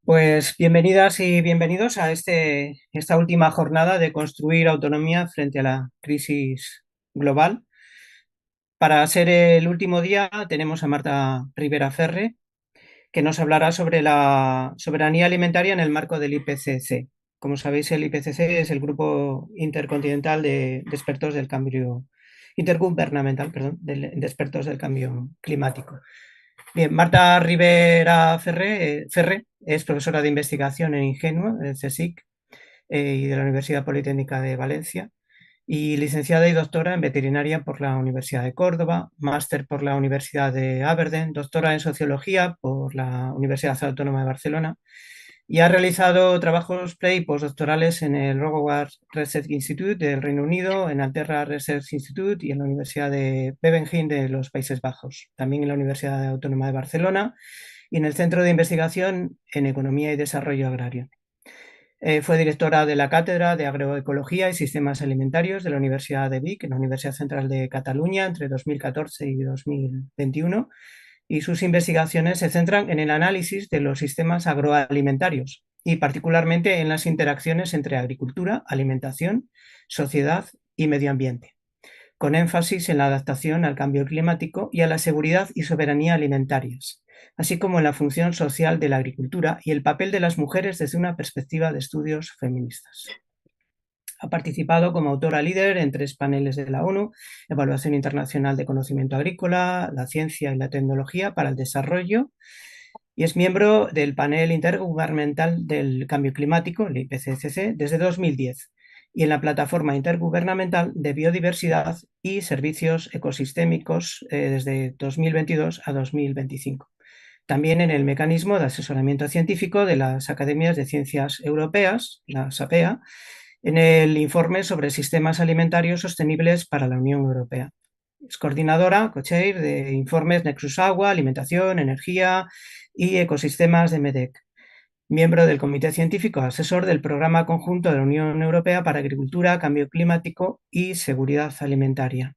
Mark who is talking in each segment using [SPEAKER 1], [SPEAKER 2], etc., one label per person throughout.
[SPEAKER 1] Pues bienvenidas y bienvenidos a esta última jornada de construir autonomía frente a la crisis global. Para ser el último día tenemos a Marta Rivera Ferre, que nos hablará sobre la soberanía alimentaria en el marco del IPCC. Como sabéis, el IPCC es el Grupo Intercontinental de Expertos del Cambio, Intergubernamental, perdón, de Expertos del Cambio Climático. Bien, Marta Rivera Ferre es profesora de investigación en Ingenua, del CSIC, y de la Universidad Politécnica de Valencia, y licenciada y doctora en veterinaria por la Universidad de Córdoba, máster por la Universidad de Aberdeen, doctora en sociología por la Universidad Autónoma de Barcelona, y ha realizado trabajos pre y postdoctorales en el Rogowaard Research Institute del Reino Unido, en Alterra Research Institute y en la Universidad de Wageningen de los Países Bajos, también en la Universidad Autónoma de Barcelona y en el Centro de Investigación en Economía y Desarrollo Agrario. Fue directora de la Cátedra de Agroecología y Sistemas Alimentarios de la Universidad de Vic, en la Universidad Central de Cataluña, entre 2014 y 2021, y sus investigaciones se centran en el análisis de los sistemas agroalimentarios y particularmente en las interacciones entre agricultura, alimentación, sociedad y medio ambiente, con énfasis en la adaptación al cambio climático y a la seguridad y soberanía alimentarias, así como en la función social de la agricultura y el papel de las mujeres desde una perspectiva de estudios feministas. Ha participado como autora líder en 3 paneles de la ONU: Evaluación Internacional de Conocimiento Agrícola, la Ciencia y la Tecnología para el Desarrollo, y es miembro del Panel Intergubernamental del Cambio Climático, el IPCC, desde 2010, y en la Plataforma Intergubernamental de Biodiversidad y Servicios Ecosistémicos desde 2022 a 2025. También en el Mecanismo de Asesoramiento Científico de las Academias de Ciencias Europeas, la SAPEA, en el informe sobre sistemas alimentarios sostenibles para la Unión Europea. Es coordinadora, co-chair, de informes Nexus Agua, Alimentación, Energía y Ecosistemas de MEDEC. Miembro del Comité Científico Asesor del Programa Conjunto de la Unión Europea para Agricultura, Cambio Climático y Seguridad Alimentaria.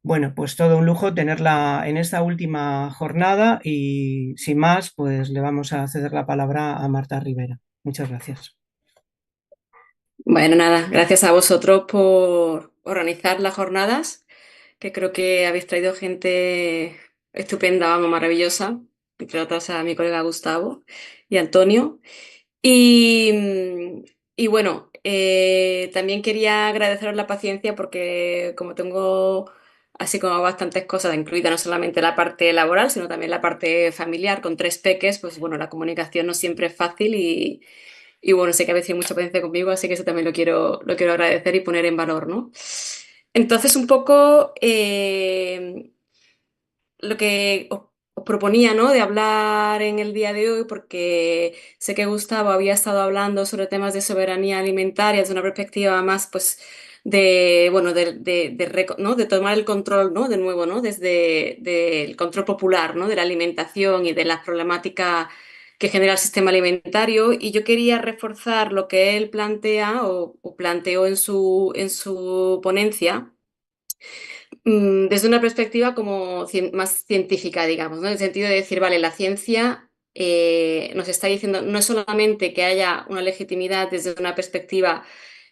[SPEAKER 1] Bueno, pues todo un lujo tenerla en esta última jornada y sin más, pues le vamos a ceder la palabra a Marta Rivera. Muchas gracias.
[SPEAKER 2] Bueno, nada, gracias a vosotros por organizar las jornadas, que creo que habéis traído gente estupenda, vamos, maravillosa, entre otras a mi colega Gustavo y Antonio. Y, y bueno, también quería agradeceros la paciencia porque como tengo así como bastantes cosas, incluida no solamente la parte laboral, sino también la parte familiar con 3 peques, pues bueno, la comunicación no siempre es fácil y bueno, sé que habéis tenido mucha paciencia conmigo, así que eso también lo quiero agradecer y poner en valor, ¿no? Entonces, un poco lo que os proponía, ¿no? De hablar en el día de hoy, porque sé que Gustavo había estado hablando sobre temas de soberanía alimentaria desde una perspectiva más, pues, de, bueno, ¿no? De tomar el control, ¿no? De nuevo, ¿no? Desde el control popular, ¿no? De la alimentación y de las problemáticas que genera el sistema alimentario. Y yo quería reforzar lo que él plantea o planteó en su ponencia desde una perspectiva como más científica, digamos, ¿no? En el sentido de decir, vale, la ciencia nos está diciendo no es solamente que haya una legitimidad desde una perspectiva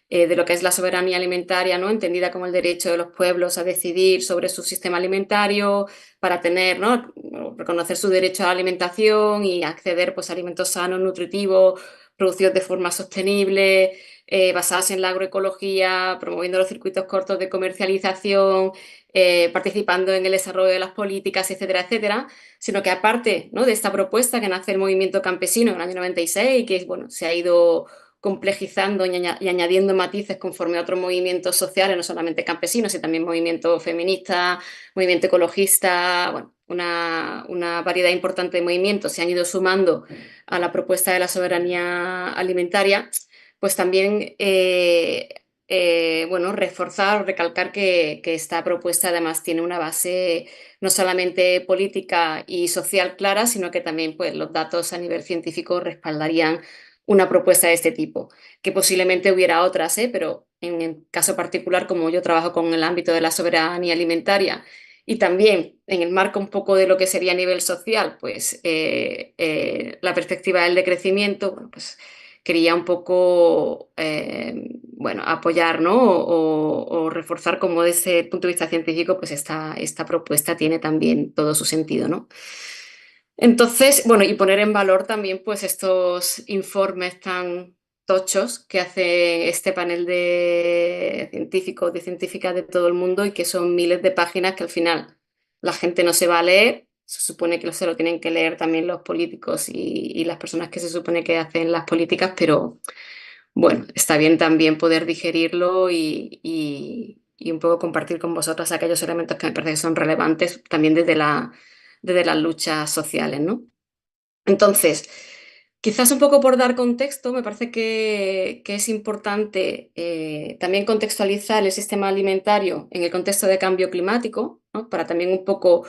[SPEAKER 2] de lo que es la soberanía alimentaria, ¿no? Entendida como el derecho de los pueblos a decidir sobre su sistema alimentario, para tener, ¿no? Reconocer su derecho a la alimentación y acceder, pues, a alimentos sanos, nutritivos, producidos de forma sostenible, basadas en la agroecología, promoviendo los circuitos cortos de comercialización, participando en el desarrollo de las políticas, etcétera, etcétera, sino que aparte, ¿no? De esta propuesta que nace el movimiento campesino en el año 96 y que, bueno, se ha ido complejizando y añadiendo matices conforme a otros movimientos sociales, no solamente campesinos, sino también movimiento feminista, movimiento ecologista, bueno, una variedad importante de movimientos se han ido sumando a la propuesta de la soberanía alimentaria, pues también bueno, reforzar o recalcar que esta propuesta además tiene una base no solamente política y social clara, sino que también, pues, los datos a nivel científico respaldarían una propuesta de este tipo, que posiblemente hubiera otras, pero en el caso particular, como yo trabajo con el ámbito de la soberanía alimentaria y también en el marco un poco de lo que sería a nivel social, pues la perspectiva del decrecimiento, bueno, pues quería un poco bueno, apoyar, ¿no? O reforzar como desde ese punto de vista científico, pues esta propuesta tiene también todo su sentido, ¿no? Entonces, bueno, y poner en valor también pues estos informes tan tochos que hace este panel de científicos, de científicas de todo el mundo y que son miles de páginas que al final la gente no se va a leer. Se supone que se lo tienen que leer también los políticos y las personas que se supone que hacen las políticas, pero bueno, está bien también poder digerirlo y un poco compartir con vosotras aquellos elementos que me parece que son relevantes también desde las luchas sociales, ¿no? Entonces, quizás un poco por dar contexto, me parece que es importante también contextualizar el sistema alimentario en el contexto de cambio climático, ¿no? Para también un poco,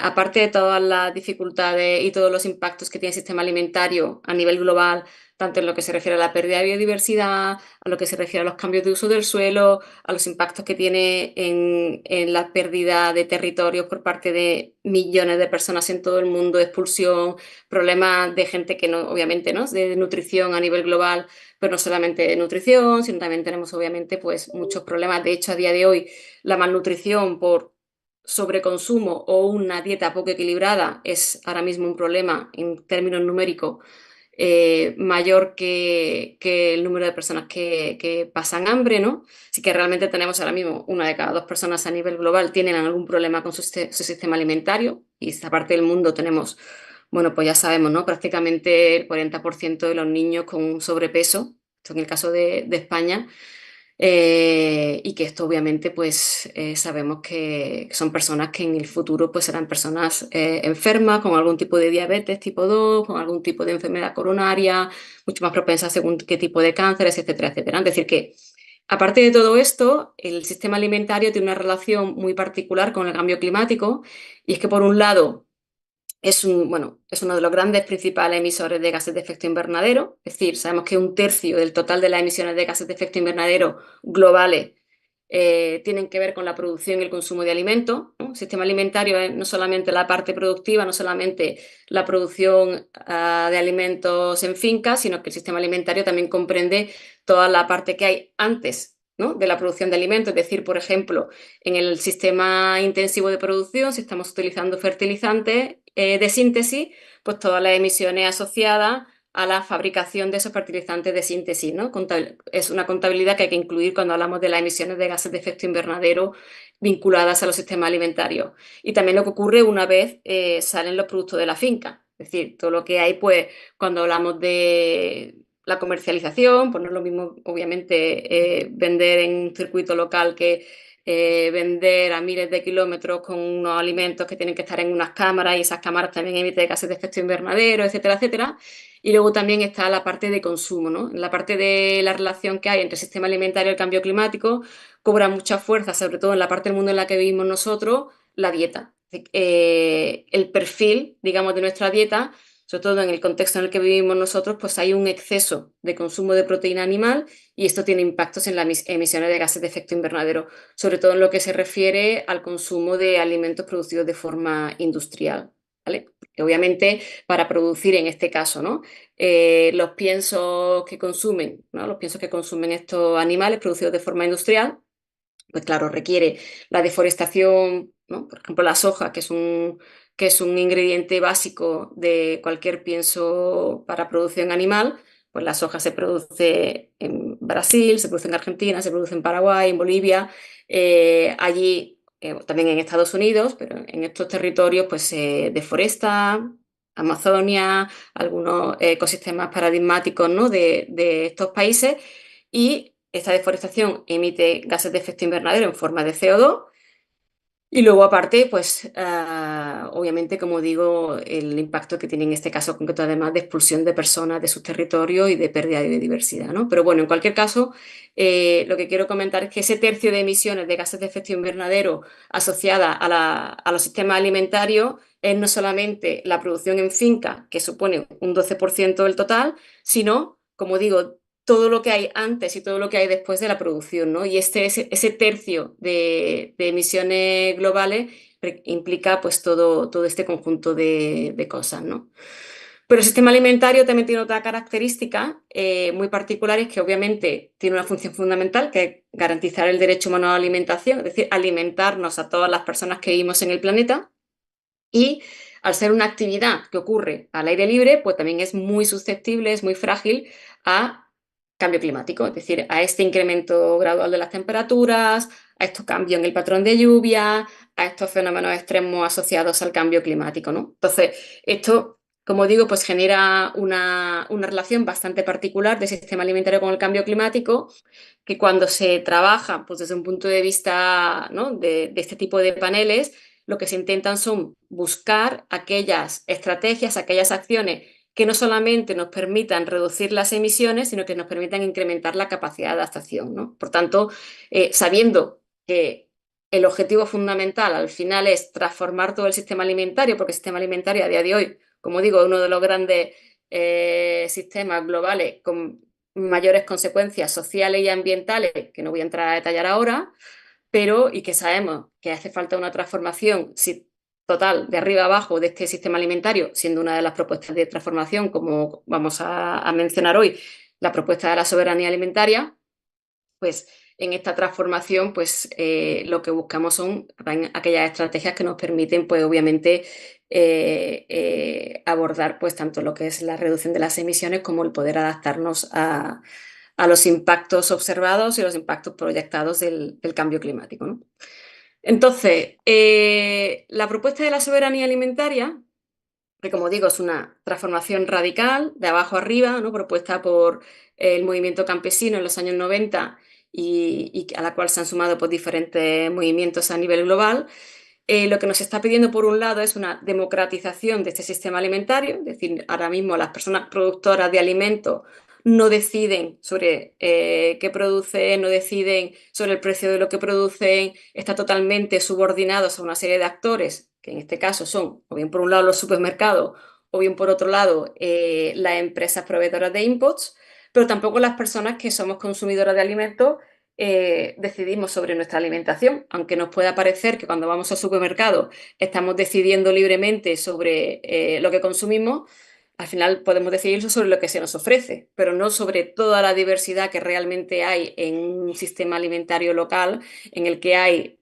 [SPEAKER 2] aparte de todas las dificultades y todos los impactos que tiene el sistema alimentario a nivel global, tanto en lo que se refiere a la pérdida de biodiversidad, a lo que se refiere a los cambios de uso del suelo, a los impactos que tiene en la pérdida de territorios por parte de millones de personas en todo el mundo, expulsión, problemas de gente que no, obviamente, ¿no? De nutrición a nivel global, pero no solamente de nutrición, sino también tenemos obviamente pues muchos problemas. De hecho, a día de hoy, la malnutrición por sobreconsumo o una dieta poco equilibrada es ahora mismo un problema en términos numéricos mayor que el número de personas que pasan hambre, ¿no? Así que realmente tenemos ahora mismo una de cada dos personas a nivel global tienen algún problema con su sistema alimentario y esta parte del mundo tenemos, bueno, pues ya sabemos, ¿no? Prácticamente el 40% de los niños con sobrepeso, esto en el caso de España, y que esto obviamente pues sabemos que son personas que en el futuro pues serán personas enfermas con algún tipo de diabetes tipo 2 con algún tipo de enfermedad coronaria, mucho más propensas según qué tipo de cánceres, etcétera, etcétera. Es decir, que aparte de todo esto, el sistema alimentario tiene una relación muy particular con el cambio climático y es que por un lado bueno, es uno de los grandes principales emisores de gases de efecto invernadero, es decir, sabemos que un tercio del total de las emisiones de gases de efecto invernadero globales tienen que ver con la producción y el consumo de alimentos, ¿no? El sistema alimentario es no solamente la parte productiva, no solamente la producción de alimentos en fincas, sino que el sistema alimentario también comprende toda la parte que hay antes, ¿no? De la producción de alimentos, es decir, por ejemplo, en el sistema intensivo de producción, si estamos utilizando fertilizantes de síntesis, pues todas las emisiones asociadas a la fabricación de esos fertilizantes de síntesis, ¿no? Es una contabilidad que hay que incluir cuando hablamos de las emisiones de gases de efecto invernadero vinculadas a los sistemas alimentarios. Y también lo que ocurre una vez salen los productos de la finca, es decir, todo lo que hay, pues, cuando hablamos de la comercialización, pues no es lo mismo, obviamente, vender en un circuito local que vender a miles de kilómetros con unos alimentos que tienen que estar en unas cámaras y esas cámaras también emiten gases de efecto invernadero, etcétera, etcétera. Y luego también está la parte de consumo, ¿no? La parte de la relación que hay entre el sistema alimentario y el cambio climático cobra mucha fuerza, sobre todo en la parte del mundo en la que vivimos nosotros, la dieta. El perfil, digamos, de nuestra dieta, sobre todo en el contexto en el que vivimos nosotros, pues hay un exceso de consumo de proteína animal y esto tiene impactos en las emisiones de gases de efecto invernadero, sobre todo en lo que se refiere al consumo de alimentos producidos de forma industrial, ¿vale? Que obviamente para producir en este caso, ¿no? Los piensos que consumen, ¿no? Los piensos que consumen estos animales producidos de forma industrial, pues claro, requiere la deforestación, ¿no? Por ejemplo, la soja, que es un ingrediente básico de cualquier pienso para producción animal, pues la soja se produce en Brasil, se produce en Argentina, se produce en Paraguay, en Bolivia, allí también en Estados Unidos, pero en estos territorios pues se deforesta, Amazonia, algunos ecosistemas paradigmáticos, ¿no? de estos países y esta deforestación emite gases de efecto invernadero en forma de CO2 y luego aparte, pues obviamente, como digo, el impacto que tiene en este caso concreto además de expulsión de personas de sus territorios y de pérdida de biodiversidad, ¿no? Pero bueno, en cualquier caso, lo que quiero comentar es que ese tercio de emisiones de gases de efecto invernadero asociada a los sistemas alimentarios es no solamente la producción en finca, que supone un 12% del total, sino, como digo, todo lo que hay antes y todo lo que hay después de la producción, ¿no? Y ese tercio de emisiones globales implica pues todo este conjunto de cosas, ¿no? Pero el sistema alimentario también tiene otra característica muy particular, es que obviamente tiene una función fundamental, que es garantizar el derecho humano a la alimentación, es decir, alimentarnos a todas las personas que vivimos en el planeta. Y al ser una actividad que ocurre al aire libre, pues también es muy susceptible, es muy frágil a cambio climático, es decir, a este incremento gradual de las temperaturas, a estos cambios en el patrón de lluvia, a estos fenómenos extremos asociados al cambio climático, ¿no? Entonces, esto, como digo, pues genera una relación bastante particular del sistema alimentario con el cambio climático, que cuando se trabaja pues desde un punto de vista, ¿no?, de este tipo de paneles, lo que se intentan son buscar aquellas estrategias, aquellas acciones que no solamente nos permitan reducir las emisiones, sino que nos permitan incrementar la capacidad de adaptación, ¿no? Por tanto, sabiendo que el objetivo fundamental al final es transformar todo el sistema alimentario, porque el sistema alimentario a día de hoy, como digo, es uno de los grandes sistemas globales con mayores consecuencias sociales y ambientales, que no voy a entrar a detallar ahora, pero y que sabemos que hace falta una transformación total de arriba abajo de este sistema alimentario, siendo una de las propuestas de transformación, como vamos a mencionar hoy, la propuesta de la soberanía alimentaria, pues en esta transformación pues lo que buscamos son aquellas estrategias que nos permiten pues obviamente abordar pues tanto lo que es la reducción de las emisiones como el poder adaptarnos a los impactos observados y los impactos proyectados del cambio climático, ¿no? Entonces, la propuesta de la soberanía alimentaria, que como digo es una transformación radical, de abajo arriba, ¿no?, propuesta por el movimiento campesino en los años 90 y a la cual se han sumado pues, diferentes movimientos a nivel global, lo que nos está pidiendo por un lado es una democratización de este sistema alimentario, es decir, ahora mismo las personas productoras de alimentos no deciden sobre qué producen, no deciden sobre el precio de lo que producen, están totalmente subordinados a una serie de actores, que en este caso son, o bien por un lado los supermercados, o bien por otro lado las empresas proveedoras de inputs, pero tampoco las personas que somos consumidoras de alimentos decidimos sobre nuestra alimentación, aunque nos pueda parecer que cuando vamos al supermercado estamos decidiendo libremente sobre lo que consumimos, al final podemos decidir sobre lo que se nos ofrece, pero no sobre toda la diversidad que realmente hay en un sistema alimentario local en el que hay,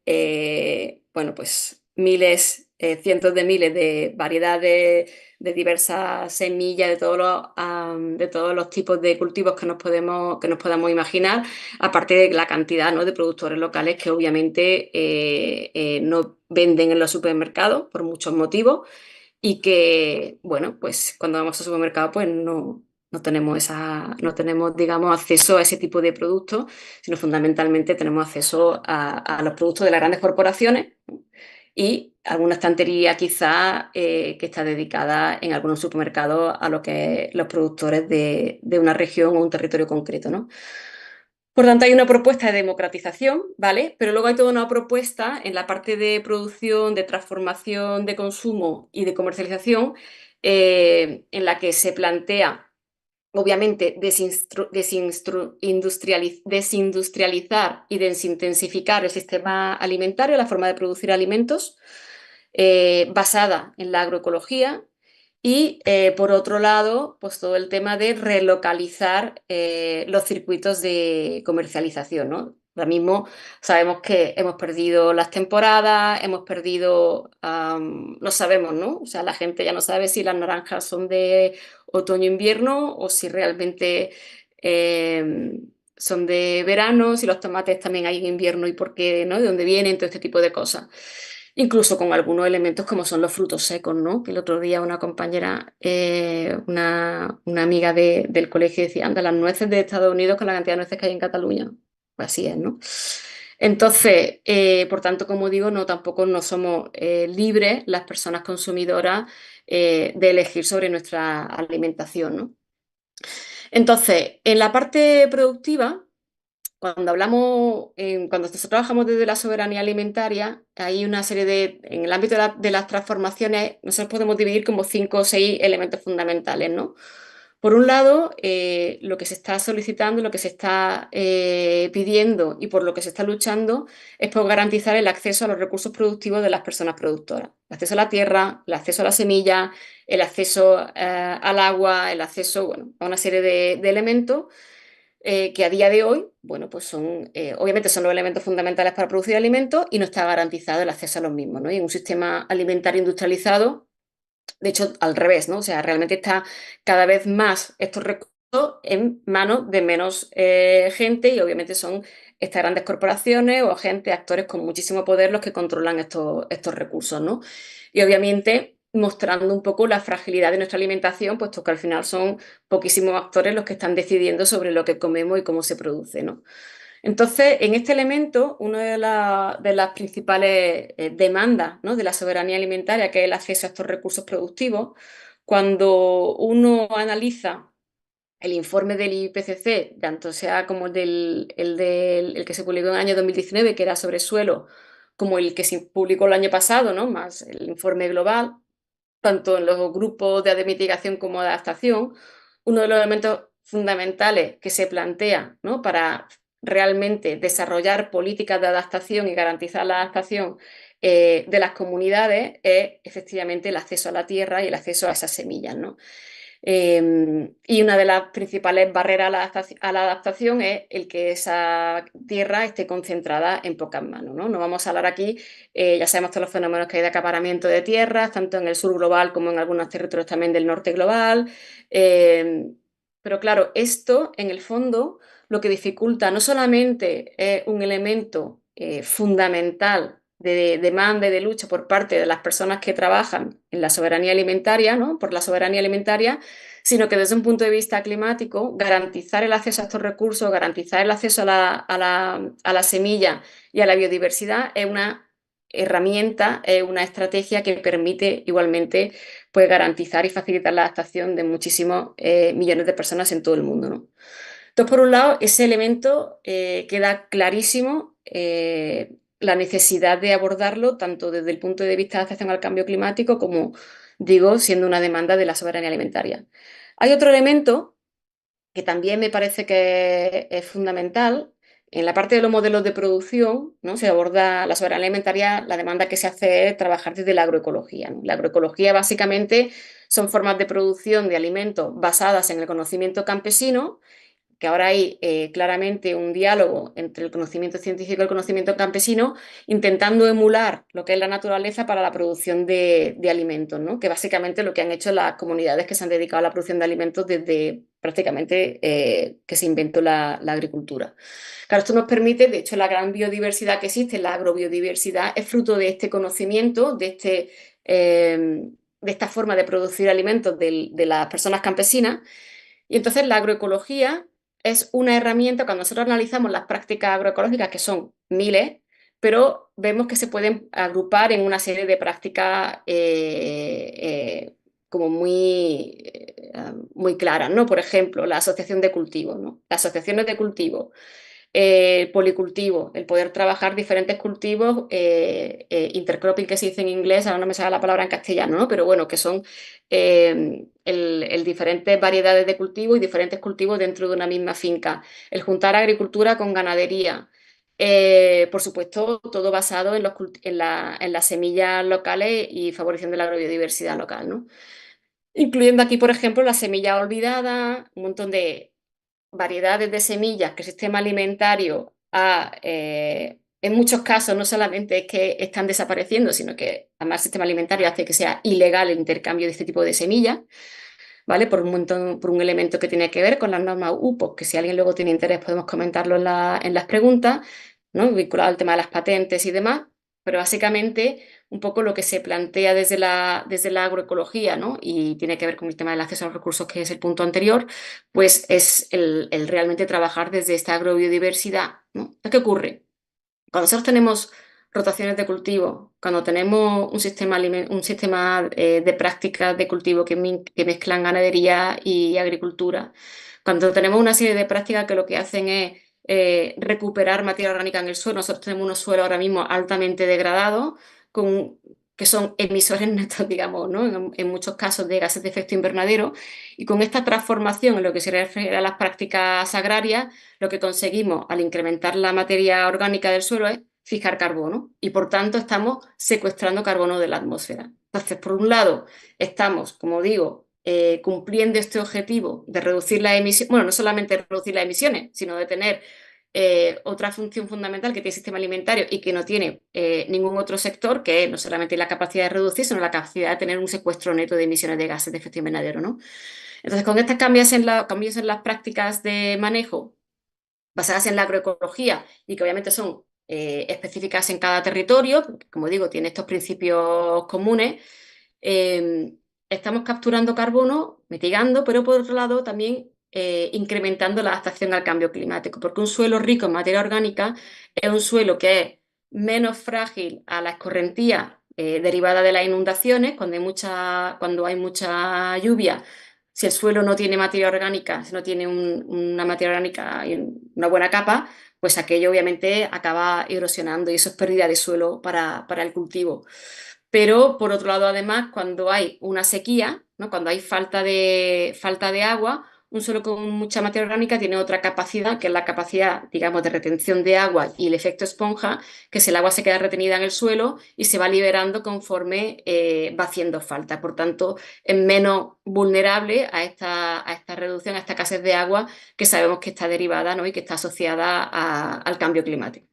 [SPEAKER 2] bueno, pues miles, cientos de miles de variedades de diversas semillas, de todos los tipos de cultivos que nos podamos imaginar, aparte de la cantidad, ¿no?, de productores locales que obviamente no venden en los supermercados por muchos motivos y que, bueno, pues cuando vamos al supermercado pues no tenemos no tenemos, digamos, acceso a ese tipo de productos, sino fundamentalmente tenemos acceso a los productos de las grandes corporaciones, ¿no?, y alguna estantería quizá que está dedicada en algunos supermercados a lo que los productores de una región o un territorio concreto, ¿no? Por tanto, hay una propuesta de democratización, ¿vale? Pero luego hay toda una propuesta en la parte de producción, de transformación, de consumo y de comercialización, en la que se plantea, obviamente, desindustrializar y desintensificar el sistema alimentario, la forma de producir alimentos, basada en la agroecología y, por otro lado, pues todo el tema de relocalizar los circuitos de comercialización, ¿no? Ahora mismo sabemos que hemos perdido las temporadas, hemos perdido, no sabemos, ¿no? O sea, la gente ya no sabe si las naranjas son de otoño-invierno o si realmente son de verano, si los tomates también hay en invierno y por qué, ¿no?, de dónde vienen, todo este tipo de cosas. Incluso con algunos elementos como son los frutos secos, ¿no? Que el otro día una compañera, una amiga del colegio decía, anda, las nueces de Estados Unidos con la cantidad de nueces que hay en Cataluña. Pues así es, ¿no? Entonces, por tanto, como digo, no tampoco no somos libres las personas consumidoras de elegir sobre nuestra alimentación, ¿no? Entonces, en la parte productiva, cuando hablamos, cuando nosotros trabajamos desde la soberanía alimentaria, hay una serie en el ámbito de las transformaciones, nosotros podemos dividir como 5 o 6 elementos fundamentales, ¿no? Por un lado, lo que se está solicitando, lo que se está pidiendo y por lo que se está luchando es por garantizar el acceso a los recursos productivos de las personas productoras. El acceso a la tierra, el acceso a la semilla, el acceso al agua, el acceso, bueno, a una serie de elementos que a día de hoy, bueno, pues son, obviamente son los elementos fundamentales para producir alimentos y no está garantizado el acceso a los mismos, ¿no? Y en un sistema alimentario industrializado, de hecho, al revés, ¿no? O sea, realmente está cada vez más estos recursos en manos de menos gente y obviamente son estas grandes corporaciones o agentes, actores con muchísimo poder los que controlan estos recursos, ¿no? Y obviamente mostrando un poco la fragilidad de nuestra alimentación, puesto que al final son poquísimos actores los que están decidiendo sobre lo que comemos y cómo se produce, ¿no? Entonces, en este elemento, una de las principales demandas, ¿no?, de la soberanía alimentaria, que es el acceso a estos recursos productivos, cuando uno analiza el informe del IPCC, tanto sea como el que se publicó en el año 2019, que era sobre suelo, como el que se publicó el año pasado, ¿no?, más el informe global, tanto en los grupos de mitigación como de adaptación, uno de los elementos fundamentales que se plantea, ¿no?, para realmente desarrollar políticas de adaptación y garantizar la adaptación de las comunidades es efectivamente el acceso a la tierra y el acceso a esas semillas, ¿no? Y una de las principales barreras a la adaptación es el que esa tierra esté concentrada en pocas manos, ¿no? No vamos a hablar aquí, ya sabemos todos los fenómenos que hay de acaparamiento de tierras, tanto en el sur global como en algunos territorios también del norte global. eh, pero claro, esto en el fondo lo que dificulta no solamente es un elemento fundamental de demanda y de lucha por parte de las personas que trabajan en la soberanía alimentaria, ¿no?, por la soberanía alimentaria, sino que desde un punto de vista climático, garantizar el acceso a estos recursos, garantizar el acceso a la semilla y a la biodiversidad es una herramienta, es una estrategia que permite igualmente, pues, garantizar y facilitar la adaptación de muchísimos millones de personas en todo el mundo, ¿no? Entonces, por un lado, ese elemento queda clarísimo, la necesidad de abordarlo tanto desde el punto de vista de adaptación al cambio climático como, digo, siendo una demanda de la soberanía alimentaria. Hay otro elemento que también me parece que es fundamental. En la parte de los modelos de producción, ¿no?, se aborda la soberanía alimentaria, la demanda que se hace es trabajar desde la agroecología, ¿no? La agroecología básicamente son formas de producción de alimentos basadas en el conocimiento campesino, que ahora hay claramente un diálogo entre el conocimiento científico y el conocimiento campesino, intentando emular lo que es la naturaleza para la producción de alimentos, ¿no?, que básicamente lo que han hecho las comunidades que se han dedicado a la producción de alimentos desde prácticamente que se inventó la agricultura. Claro, esto nos permite, de hecho, la gran biodiversidad que existe, la agrobiodiversidad, es fruto de este conocimiento, de esta forma de producir alimentos de las personas campesinas. Y entonces la agroecología es una herramienta, cuando nosotros analizamos las prácticas agroecológicas, que son miles, pero vemos que se pueden agrupar en una serie de prácticas como muy claras, ¿no? Por ejemplo, la asociación de cultivos, ¿no? Las asociaciones de cultivos, policultivo, el poder trabajar diferentes cultivos, intercropping, que se dice en inglés, ahora no me sale la palabra en castellano, ¿no?, pero bueno, que son el diferentes variedades de cultivo y diferentes cultivos dentro de una misma finca, el juntar agricultura con ganadería, por supuesto, todo basado en las semillas locales y favoreciendo la agrobiodiversidad local, ¿no? Incluyendo aquí, por ejemplo, la semilla olvidada, un montón de variedades de semillas que el sistema alimentario en muchos casos no solamente es que están desapareciendo, sino que además el sistema alimentario hace que sea ilegal el intercambio de este tipo de semillas, ¿vale? Por un elemento que tiene que ver con las normas UPOC, que si alguien luego tiene interés podemos comentarlo en las preguntas, ¿no?, vinculado al tema de las patentes y demás, pero básicamente un poco lo que se plantea desde la agroecología, ¿no?, y tiene que ver con el tema del acceso a los recursos, que es el punto anterior, pues es el realmente trabajar desde esta agrobiodiversidad, ¿no? Entonces, ¿qué ocurre? Cuando nosotros tenemos rotaciones de cultivo, cuando tenemos un sistema de prácticas de cultivo que mezclan ganadería y agricultura, cuando tenemos una serie de prácticas que lo que hacen es recuperar materia orgánica en el suelo, nosotros tenemos unos suelos ahora mismo altamente degradados, con que son emisores netos, digamos, ¿no? En muchos casos de gases de efecto invernadero. Y con esta transformación en lo que se refiere a las prácticas agrarias, lo que conseguimos al incrementar la materia orgánica del suelo es fijar carbono y por tanto estamos secuestrando carbono de la atmósfera. Entonces, por un lado, estamos, como digo, cumpliendo este objetivo de reducir las emisiones, bueno, no solamente reducir las emisiones, sino de tener otra función fundamental que tiene el sistema alimentario y que no tiene ningún otro sector, que es no solamente la capacidad de reducir, sino la capacidad de tener un secuestro neto de emisiones de gases de efecto invernadero, ¿no? Entonces, con estos cambios en las prácticas de manejo basadas en la agroecología y que obviamente son específicas en cada territorio, porque, como digo, tiene estos principios comunes, eh, estamos capturando carbono, mitigando, pero por otro lado también incrementando la adaptación al cambio climático, porque un suelo rico en materia orgánica es un suelo que es menos frágil a la escorrentía derivada de las inundaciones, cuando hay mucha lluvia. Si el suelo no tiene materia orgánica, si no tiene una materia orgánica y una buena capa, pues aquello obviamente acaba erosionando y eso es pérdida de suelo para el cultivo. Pero por otro lado, además, cuando hay una sequía, ¿no? Cuando hay falta de agua, un suelo con mucha materia orgánica tiene otra capacidad, que es la capacidad, digamos, de retención de agua y el efecto esponja, que es el agua se queda retenida en el suelo y se va liberando conforme va haciendo falta. Por tanto, es menos vulnerable a esta reducción, a esta escasez de agua que sabemos que está derivada, ¿no? Y que está asociada al cambio climático.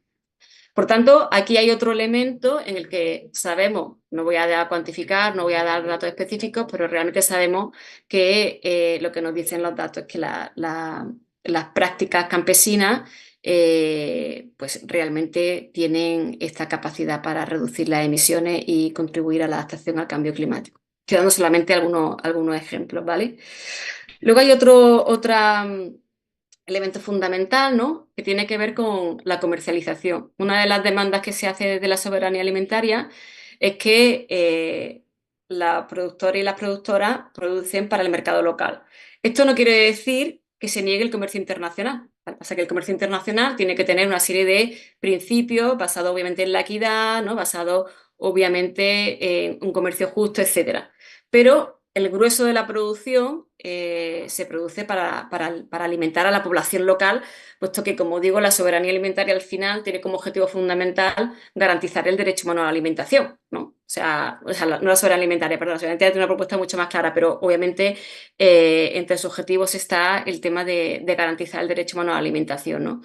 [SPEAKER 2] Por tanto, aquí hay otro elemento en el que sabemos, no voy a dar a cuantificar, no voy a dar datos específicos, pero realmente sabemos que lo que nos dicen los datos es que las prácticas campesinas pues realmente tienen esta capacidad para reducir las emisiones y contribuir a la adaptación al cambio climático. Estoy dando solamente algunos ejemplos, ¿vale? Luego hay otra elemento fundamental, ¿no? Que tiene que ver con la comercialización. Una de las demandas que se hace desde la soberanía alimentaria es que la productora y las productoras producen para el mercado local. Esto no quiere decir que se niegue el comercio internacional. Lo que pasa es que el comercio internacional tiene que tener una serie de principios basados obviamente en la equidad, ¿no? Basado obviamente en un comercio justo, etcétera. Pero el grueso de la producción se produce para alimentar a la población local, puesto que, como digo, la soberanía alimentaria al final tiene como objetivo fundamental garantizar el derecho humano a la alimentación, ¿no? No la soberanía alimentaria, perdón, la soberanía alimentaria tiene una propuesta mucho más clara, pero obviamente entre sus objetivos está el tema de garantizar el derecho humano a la alimentación, ¿no?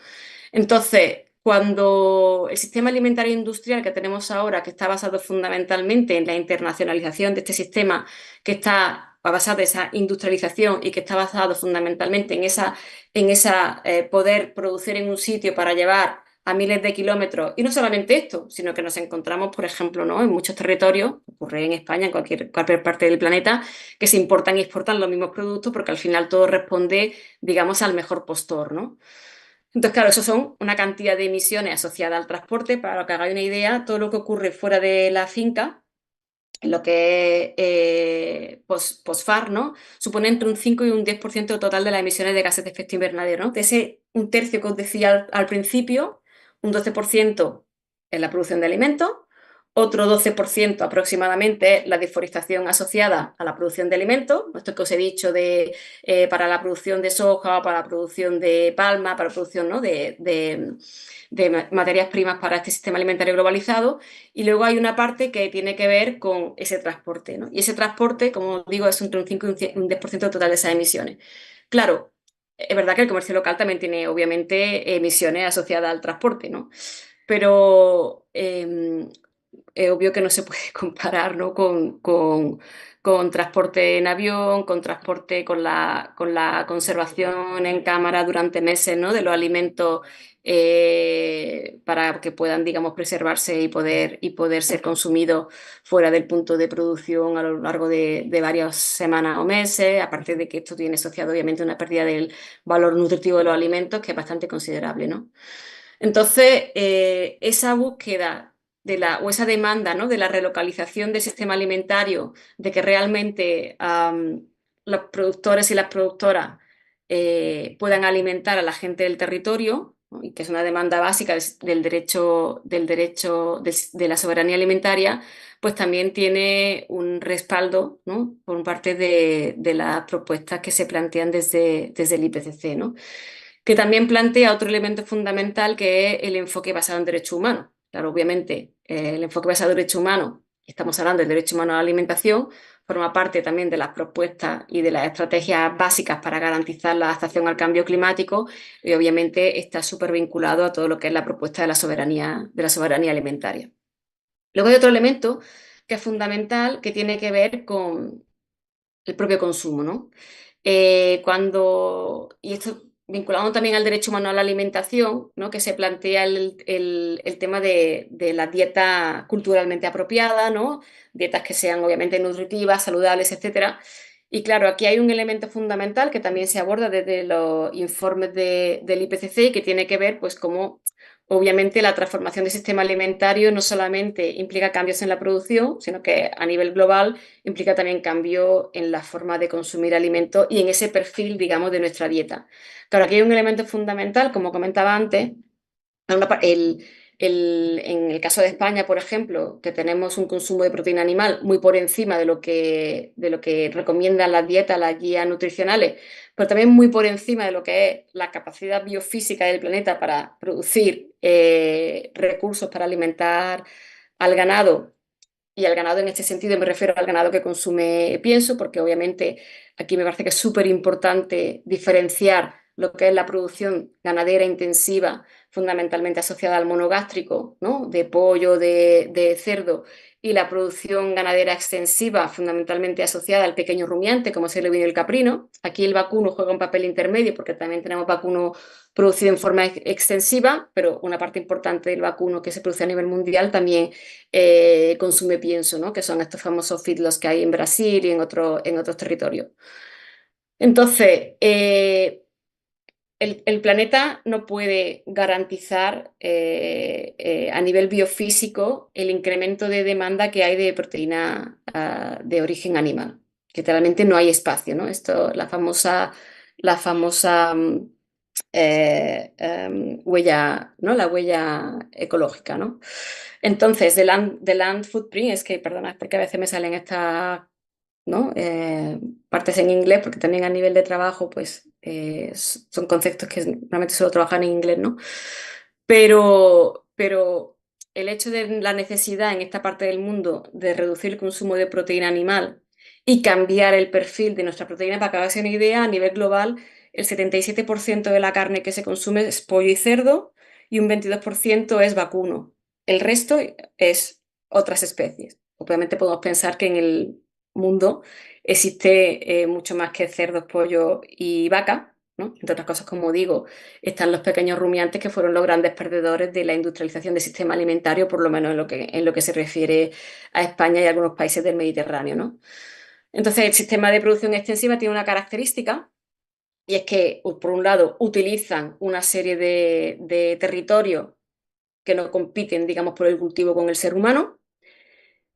[SPEAKER 2] Entonces, cuando el sistema alimentario industrial que tenemos ahora, que está basado fundamentalmente en la internacionalización de este sistema, que está basado en esa industrialización y que está basado fundamentalmente en esa poder producir en un sitio para llevar a miles de kilómetros, y no solamente esto, sino que nos encontramos, por ejemplo, ¿no? En muchos territorios, ocurre en España, en cualquier parte del planeta, que se importan y exportan los mismos productos porque al final todo responde, digamos, al mejor postor, ¿no? Entonces, claro, eso son una cantidad de emisiones asociadas al transporte. Para que hagáis una idea, todo lo que ocurre fuera de la finca, en lo que es post-FAR, ¿no? Supone entre un 5 y un 10% total de las emisiones de gases de efecto invernadero, ¿no? De ese un tercio que os decía al principio, un 12% en la producción de alimentos, otro 12% aproximadamente es la deforestación asociada a la producción de alimentos, esto que os he dicho para la producción de soja, para la producción de palma, para la producción, ¿no? de materias primas para este sistema alimentario globalizado, y luego hay una parte que tiene que ver con ese transporte, ¿no? Y ese transporte, como digo, es entre un 5 y un 10% total de esas emisiones. Claro, es verdad que el comercio local también tiene, obviamente, emisiones asociadas al transporte, ¿no? Pero es obvio que no se puede comparar, ¿no? Con transporte en avión, con transporte con la conservación en cámara durante meses, ¿no? De los alimentos para que puedan, digamos, preservarse y poder ser consumidos fuera del punto de producción a lo largo de varias semanas o meses, aparte de que esto tiene asociado obviamente una pérdida del valor nutritivo de los alimentos que es bastante considerable, ¿no? Entonces, esa búsqueda o esa demanda, ¿no? De la relocalización del sistema alimentario, de que realmente los productores y las productoras puedan alimentar a la gente del territorio, ¿no? Y que es una demanda básica de la soberanía alimentaria, pues también tiene un respaldo, ¿no? Por parte de las propuestas que se plantean desde el IPCC, ¿no? Que también plantea otro elemento fundamental que es el enfoque basado en derechos humanos. Claro, obviamente, el enfoque basado en derechos humanos, estamos hablando del derecho humano a la alimentación, forma parte también de las propuestas y de las estrategias básicas para garantizar la adaptación al cambio climático y obviamente está súper vinculado a todo lo que es la propuesta de la soberanía alimentaria. Luego hay otro elemento que es fundamental que tiene que ver con el propio consumo, ¿no? Y esto vinculado también al derecho humano a la alimentación, ¿no? Que se plantea el tema de la dieta culturalmente apropiada, ¿no? Dietas que sean obviamente nutritivas, saludables, etcétera. Y claro, aquí hay un elemento fundamental que también se aborda desde los informes del IPCC y que tiene que ver, pues, cómo obviamente la transformación del sistema alimentario no solamente implica cambios en la producción, sino que a nivel global implica también cambio en la forma de consumir alimentos y en ese perfil, digamos, de nuestra dieta. Claro, aquí hay un elemento fundamental, como comentaba antes, en el caso de España, por ejemplo, que tenemos un consumo de proteína animal muy por encima de lo que recomiendan las dietas, las guías nutricionales, pero también muy por encima de lo que es la capacidad biofísica del planeta para producir recursos para alimentar al ganado. Y al ganado en este sentido me refiero al ganado que consume pienso, porque obviamente aquí me parece que es súper importante diferenciar lo que es la producción ganadera intensiva, fundamentalmente asociada al monogástrico, ¿no? De pollo, de cerdo, y la producción ganadera extensiva, fundamentalmente asociada al pequeño rumiante, como es el ovino y el caprino. Aquí el vacuno juega un papel intermedio, porque también tenemos vacuno producido en forma extensiva, pero una parte importante del vacuno que se produce a nivel mundial también consume pienso, ¿no? Que son estos famosos feedlots que hay en Brasil y en otros territorios. Entonces, el planeta no puede garantizar a nivel biofísico el incremento de demanda que hay de proteína de origen animal, que realmente no hay espacio, ¿no? Esto, la famosa huella, ¿no? La huella ecológica, ¿no? Entonces, the land footprint, es que, perdona, es porque a veces me salen estas, ¿no? Partes en inglés, porque también a nivel de trabajo, pues, son conceptos que normalmente solo trabajan en inglés, ¿no? Pero el hecho de la necesidad en esta parte del mundo de reducir el consumo de proteína animal y cambiar el perfil de nuestra proteína, para que hagáis una idea, a nivel global, el 77% de la carne que se consume es pollo y cerdo y un 22% es vacuno. El resto es otras especies. Obviamente podemos pensar que en el mundo existe mucho más que cerdos, pollo y vaca, ¿no? Entre otras cosas, como digo, están los pequeños rumiantes que fueron los grandes perdedores de la industrialización del sistema alimentario, por lo menos en lo que se refiere a España y a algunos países del Mediterráneo, ¿no? Entonces, el sistema de producción extensiva tiene una característica y es que, por un lado, utilizan una serie de territorios que no compiten, digamos, por el cultivo con el ser humano.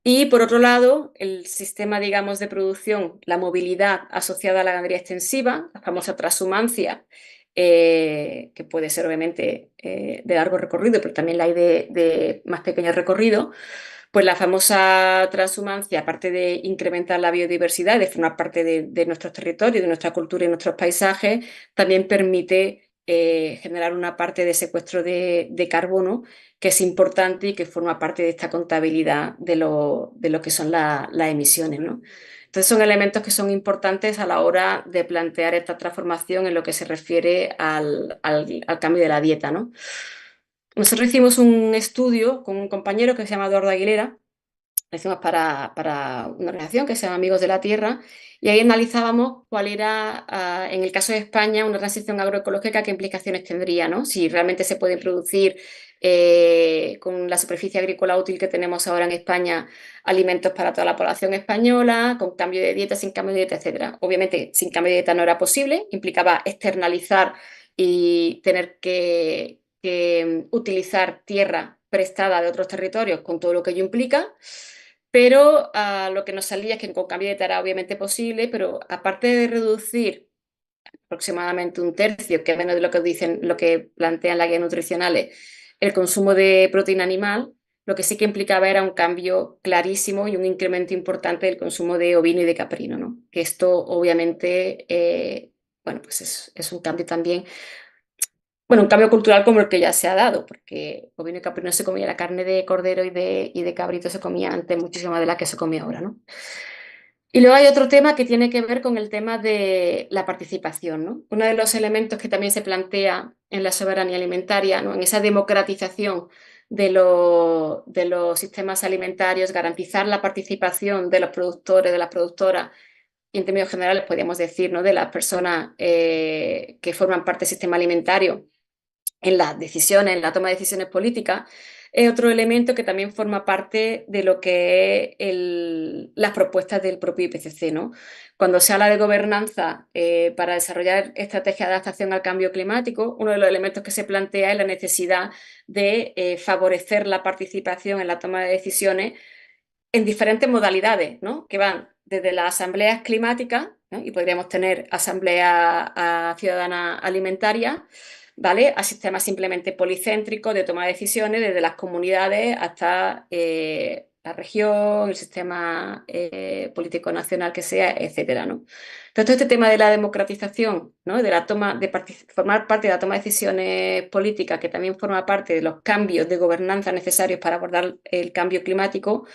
[SPEAKER 2] Y por otro lado, el sistema, digamos, de producción, la movilidad asociada a la ganadería extensiva, la famosa transhumancia, que puede ser obviamente de largo recorrido, pero también la hay de más pequeño recorrido, pues la famosa transhumancia, aparte de incrementar la biodiversidad y de formar parte de nuestros territorios, de nuestra cultura y nuestros paisajes, también permite generar una parte de secuestro de carbono que es importante y que forma parte de esta contabilidad de lo que son las emisiones, ¿no? Entonces son elementos que son importantes a la hora de plantear esta transformación en lo que se refiere al cambio de la dieta, ¿no? Nosotros hicimos un estudio con un compañero que se llama Eduardo Aguilera, lo hicimos para una organización que se llama Amigos de la Tierra, y ahí analizábamos cuál era, en el caso de España, una transición agroecológica, qué implicaciones tendría, ¿no? Si realmente se pueden producir con la superficie agrícola útil que tenemos ahora en España alimentos para toda la población española, con cambio de dieta, sin cambio de dieta, etcétera. Obviamente, sin cambio de dieta no era posible, implicaba externalizar y tener que utilizar tierra prestada de otros territorios con todo lo que ello implica. Pero lo que nos salía es que con cambio de dieta era obviamente posible, pero aparte de reducir aproximadamente un tercio, que es menos de lo que dicen, lo que plantean las guías nutricionales, el consumo de proteína animal, lo que sí que implicaba era un cambio clarísimo y un incremento importante del consumo de ovino y de caprino, ¿no? Que esto obviamente, bueno, pues es un cambio también, bueno, un cambio cultural como el que ya se ha dado, porque ovino y caprino se comía la carne de cordero y de cabrito se comía antes muchísimo más de la que se come ahora, ¿no? Y luego hay otro tema que tiene que ver con el tema de la participación, ¿no? Uno de los elementos que también se plantea en la soberanía alimentaria, ¿no? En esa democratización de los sistemas alimentarios, garantizar la participación de los productores, de las productoras, y en términos generales podríamos decir, ¿no? De las personas que forman parte del sistema alimentario en las decisiones, en la toma de decisiones políticas, es otro elemento que también forma parte de lo que es las propuestas del propio IPCC, ¿no? Cuando se habla de gobernanza para desarrollar estrategias de adaptación al cambio climático, uno de los elementos que se plantea es la necesidad de favorecer la participación en la toma de decisiones en diferentes modalidades, ¿no? Que van desde las asambleas climáticas, ¿no? Y podríamos tener asamblea ciudadana alimentaria, ¿vale? A sistemas simplemente policéntricos de toma de decisiones desde las comunidades hasta la región, el sistema político nacional que sea, etcétera, ¿no? Entonces, todo este tema de la democratización, ¿no? De la toma, de formar parte de la toma de decisiones políticas, que también forma parte de los cambios de gobernanza necesarios para abordar el cambio climático,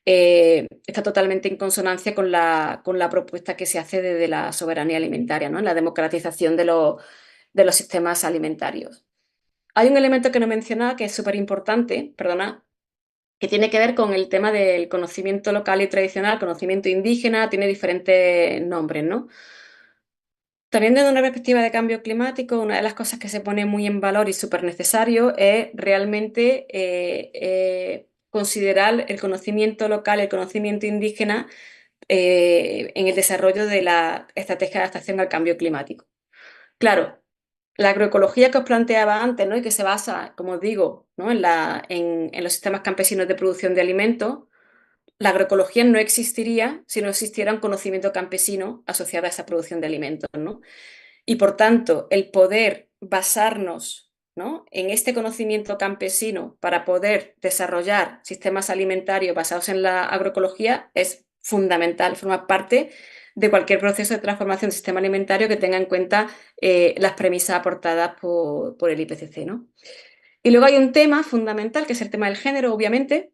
[SPEAKER 2] está totalmente en consonancia con la propuesta que se hace desde la soberanía alimentaria, ¿no? La democratización de los sistemas alimentarios. Hay un elemento que no he mencionado que es súper importante, perdona, que tiene que ver con el tema del conocimiento local y tradicional, conocimiento indígena, tiene diferentes nombres, ¿no? También desde una perspectiva de cambio climático, una de las cosas que se pone muy en valor y súper necesario es realmente considerar el conocimiento local, el conocimiento indígena en el desarrollo de la estrategia de adaptación al cambio climático. Claro, la agroecología que os planteaba antes, ¿no? Y que se basa, como os digo, ¿no? En los sistemas campesinos de producción de alimentos, la agroecología no existiría si no existiera un conocimiento campesino asociado a esa producción de alimentos, ¿no? Y por tanto, el poder basarnos, ¿no? En este conocimiento campesino para poder desarrollar sistemas alimentarios basados en la agroecología es fundamental, forma parte de cualquier proceso de transformación del sistema alimentario que tenga en cuenta las premisas aportadas por el IPCC, ¿no? Y luego hay un tema fundamental, que es el tema del género, obviamente,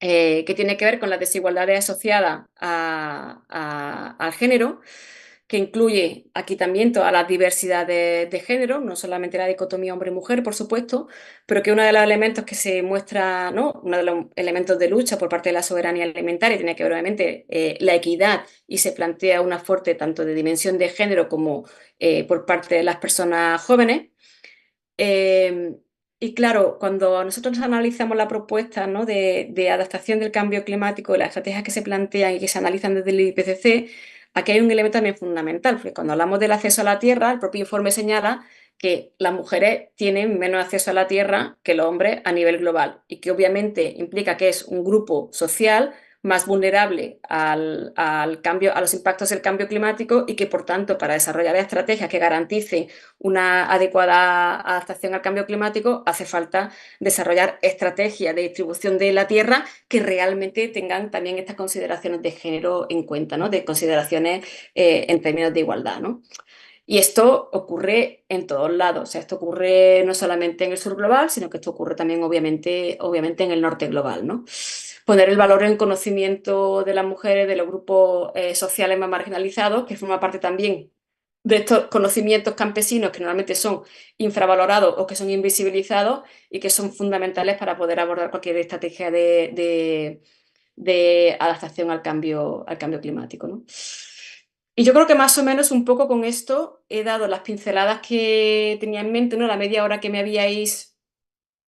[SPEAKER 2] que tiene que ver con las desigualdades asociadas al género, que incluye aquí también toda la diversidad de género, no solamente la dicotomía hombre-mujer, por supuesto, pero que uno de los elementos que se muestra, ¿no? Uno de los elementos de lucha por parte de la soberanía alimentaria tiene que ver, obviamente, la equidad, y se plantea una fuerte tanto de dimensión de género como por parte de las personas jóvenes. Eh, y claro, cuando nosotros analizamos la propuesta, ¿no? de adaptación del cambio climático y las estrategias que se plantean y que se analizan desde el IPCC, aquí hay un elemento también fundamental, porque cuando hablamos del acceso a la tierra, el propio informe señala que las mujeres tienen menos acceso a la tierra que los hombres a nivel global, y que obviamente implica que es un grupo social más vulnerable al cambio, a los impactos del cambio climático, y que por tanto, para desarrollar estrategias que garanticen una adecuada adaptación al cambio climático, hace falta desarrollar estrategias de distribución de la tierra que realmente tengan también estas consideraciones de género en cuenta, ¿no? De consideraciones en términos de igualdad, ¿no? Y esto ocurre en todos lados, o sea, esto ocurre no solamente en el sur global, sino que esto ocurre también obviamente en el norte global, ¿no? Poner el valor en conocimiento de las mujeres, de los grupos sociales más marginalizados, que forma parte también de estos conocimientos campesinos que normalmente son infravalorados o que son invisibilizados, y que son fundamentales para poder abordar cualquier estrategia de adaptación al cambio climático, ¿no? Y yo creo que más o menos un poco con esto he dado las pinceladas que tenía en mente, ¿no? La media hora que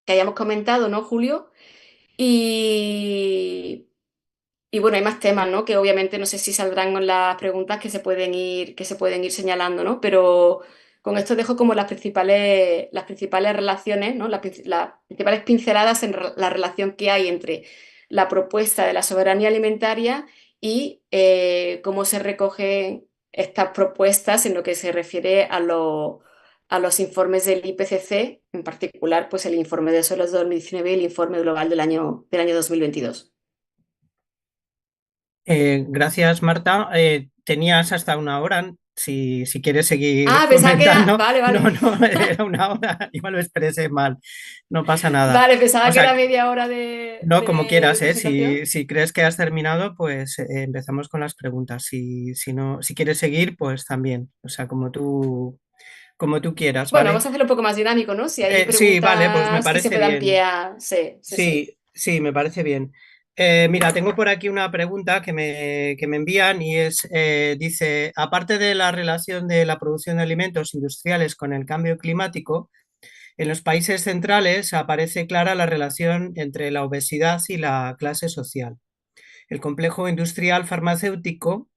[SPEAKER 2] hayamos comentado, ¿no, Julio? Y, y bueno, hay más temas, ¿no? Que obviamente no sé si saldrán en las preguntas que se pueden ir señalando, ¿no? Pero con esto dejo como las principales relaciones, ¿no? Las principales pinceladas en la relación que hay entre la propuesta de la soberanía alimentaria y cómo se recogen estas propuestas en lo que se refiere a los informes del IPCC, en particular, pues el informe de suelos de 2019 y el informe global del año 2022.
[SPEAKER 1] Gracias, Marta. Tenías hasta una hora. Si quieres seguir
[SPEAKER 2] Ah, pensaba que era.
[SPEAKER 1] comentando,
[SPEAKER 2] Vale,
[SPEAKER 1] no,
[SPEAKER 2] vale.
[SPEAKER 1] no, era una hora. Igual lo expresé mal. No pasa nada.
[SPEAKER 2] Vale,
[SPEAKER 1] O
[SPEAKER 2] pensaba que
[SPEAKER 1] sea,
[SPEAKER 2] era media hora
[SPEAKER 1] no, como
[SPEAKER 2] de
[SPEAKER 1] quieras, ¿eh?
[SPEAKER 2] presentación.
[SPEAKER 1] Si crees que has terminado, pues empezamos con las preguntas. Si no, si quieres seguir, pues también. O sea, como tú quieras,
[SPEAKER 2] Bueno,
[SPEAKER 1] ¿vale?
[SPEAKER 2] vamos a hacerlo un poco más dinámico, ¿no? Si hay
[SPEAKER 1] Sí, vale, pues me
[SPEAKER 2] preguntas que se
[SPEAKER 1] parece
[SPEAKER 2] puedan
[SPEAKER 1] bien.
[SPEAKER 2] pie a... Sí, sí, sí.
[SPEAKER 1] Sí, sí, me parece bien. Mira, tengo por aquí una pregunta que me envían y dice, aparte de la relación de la producción de alimentos industriales con el cambio climático, en los países centrales aparece clara la relación entre la obesidad y la clase social. El complejo industrial farmacéutico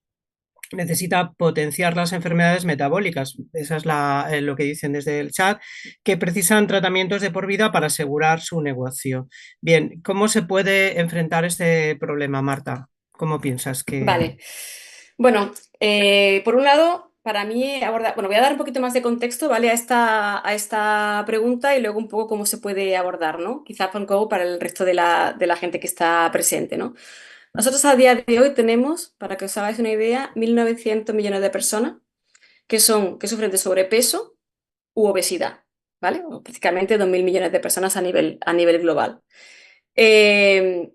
[SPEAKER 1] necesita potenciar las enfermedades metabólicas. Esa es lo que dicen desde el chat, que precisan tratamientos de por vida para asegurar su negocio. Bien, ¿cómo se puede enfrentar este problema, Marta? ¿Cómo piensas que...
[SPEAKER 2] Vale. Bueno, por un lado, para mí abordar, bueno, voy a dar un poquito más de contexto, ¿vale? A esta pregunta y luego un poco cómo se puede abordar, ¿no? Quizás un poco para el resto de la gente que está presente, ¿no? Nosotros a día de hoy tenemos, para que os hagáis una idea, 1.900 millones de personas que sufren de sobrepeso u obesidad, ¿vale? O prácticamente 2.000 millones de personas a nivel global. Eh,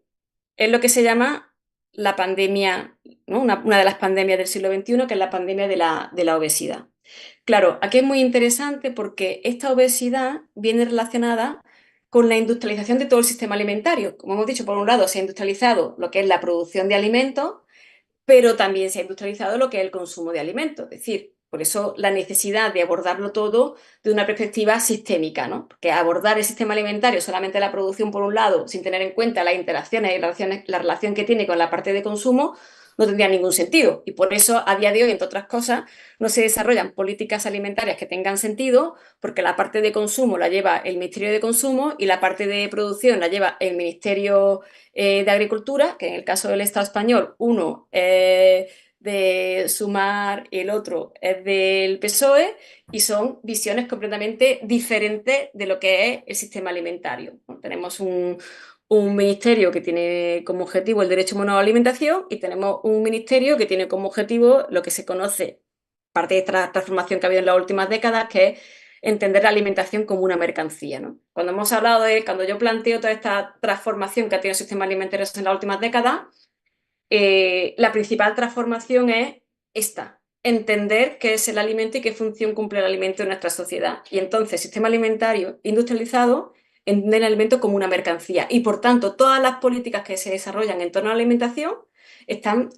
[SPEAKER 2] es lo que se llama la pandemia, ¿no? Una de las pandemias del siglo XXI, que es la pandemia de la obesidad. Claro, aquí es muy interesante porque esta obesidad viene relacionada con la industrialización de todo el sistema alimentario. Como hemos dicho, por un lado se ha industrializado lo que es la producción de alimentos, pero también se ha industrializado lo que es el consumo de alimentos. Es decir, por eso la necesidad de abordarlo todo de una perspectiva sistémica, ¿no? Porque abordar el sistema alimentario solamente la producción por un lado, sin tener en cuenta las interacciones y la relación que tiene con la parte de consumo, no tendría ningún sentido. Y por eso, a día de hoy, entre otras cosas, no se desarrollan políticas alimentarias que tengan sentido, porque la parte de consumo la lleva el Ministerio de Consumo y la parte de producción la lleva el Ministerio de Agricultura, que en el caso del Estado español, uno es de Sumar y el otro es del PSOE, y son visiones completamente diferentes de lo que es el sistema alimentario. Bueno, tenemos un ministerio que tiene como objetivo el derecho humano a la alimentación y tenemos un ministerio que tiene como objetivo lo que se conoce, parte de esta transformación que ha habido en las últimas décadas, que es entender la alimentación como una mercancía, ¿no? Cuando hemos hablado cuando yo planteo toda esta transformación que ha tenido el sistema alimentario en las últimas décadas, la principal transformación es esta, entender qué es el alimento y qué función cumple el alimento en nuestra sociedad. Y entonces, el sistema alimentario industrializado entiende el alimento como una mercancía y, por tanto, todas las políticas que se desarrollan en torno a la alimentación están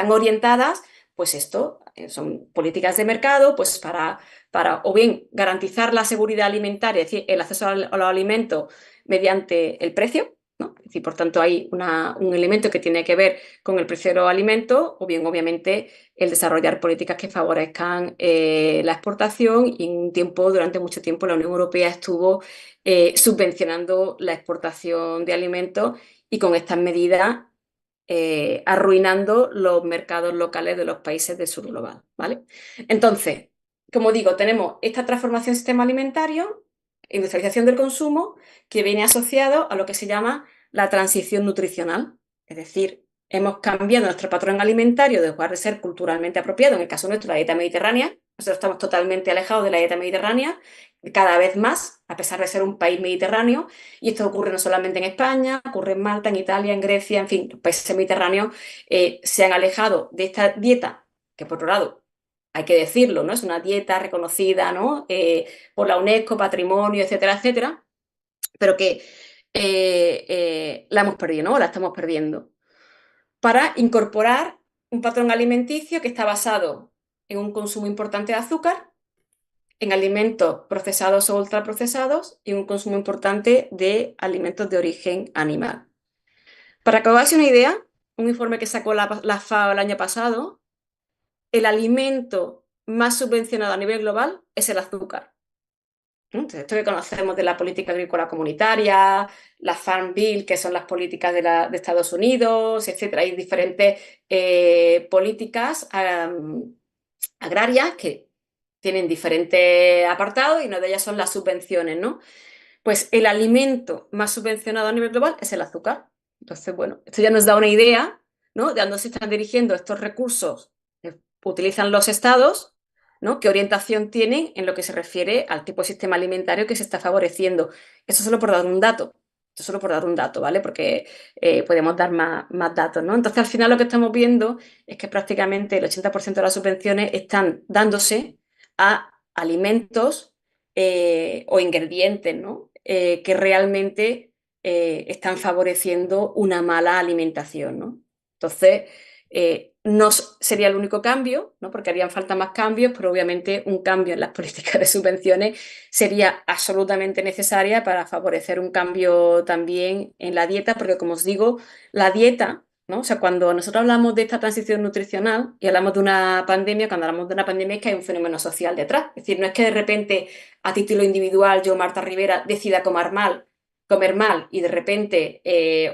[SPEAKER 2] orientadas, pues esto, son políticas de mercado, pues para o bien garantizar la seguridad alimentaria, es decir, el acceso a los alimentos mediante el precio, ¿no? Es decir, por tanto, hay un elemento que tiene que ver con el precio de los alimentos, o bien, obviamente, el desarrollar políticas que favorezcan la exportación. Y durante mucho tiempo, la Unión Europea estuvo subvencionando la exportación de alimentos y con estas medidas arruinando los mercados locales de los países del sur global, ¿vale? Entonces, como digo, tenemos esta transformación del sistema alimentario, industrialización del consumo, que viene asociado a lo que se llama la transición nutricional. Es decir, hemos cambiado nuestro patrón alimentario de lugar de ser culturalmente apropiado, en el caso nuestro, la dieta mediterránea. Nosotros estamos totalmente alejados de la dieta mediterránea, cada vez más, a pesar de ser un país mediterráneo, y esto ocurre no solamente en España, ocurre en Malta, en Italia, en Grecia, en fin, los países mediterráneos se han alejado de esta dieta, que por otro lado, hay que decirlo, ¿no? Es una dieta reconocida, ¿no? Por la UNESCO, patrimonio, etcétera, etcétera, pero que la hemos perdido, ¿no? La estamos perdiendo. Para incorporar un patrón alimenticio que está basado en un consumo importante de azúcar, en alimentos procesados o ultraprocesados y un consumo importante de alimentos de origen animal. Para que os hagáis una idea, un informe que sacó la FAO el año pasado, el alimento más subvencionado a nivel global es el azúcar. ¿no? Entonces, esto que conocemos de la política agrícola comunitaria, la Farm Bill, que son las políticas de Estados Unidos, etcétera. Hay diferentes políticas agrarias que tienen diferentes apartados y una de ellas son las subvenciones, ¿no? Pues el alimento más subvencionado a nivel global es el azúcar. Entonces, bueno, esto ya nos da una idea, ¿no? De a dónde se están dirigiendo estos recursos que utilizan los estados, ¿no? ¿Qué orientación tienen en lo que se refiere al tipo de sistema alimentario que se está favoreciendo? Eso solo por dar un dato. Esto solo por dar un dato, ¿vale? Porque podemos dar más datos, ¿no? Entonces, al final lo que estamos viendo es que prácticamente el 80% de las subvenciones están dándose a alimentos o ingredientes, ¿no? Que realmente están favoreciendo una mala alimentación, ¿no? Entonces, no sería el único cambio, ¿no? Porque harían falta más cambios, pero obviamente un cambio en las políticas de subvenciones sería absolutamente necesaria para favorecer un cambio también en la dieta, porque como os digo, la dieta, ¿no? O sea, cuando nosotros hablamos de esta transición nutricional y hablamos de una pandemia, cuando hablamos de una pandemia es que hay un fenómeno social detrás. Es decir, no es que de repente a título individual yo, Marta Rivera, decida comer mal y de repente,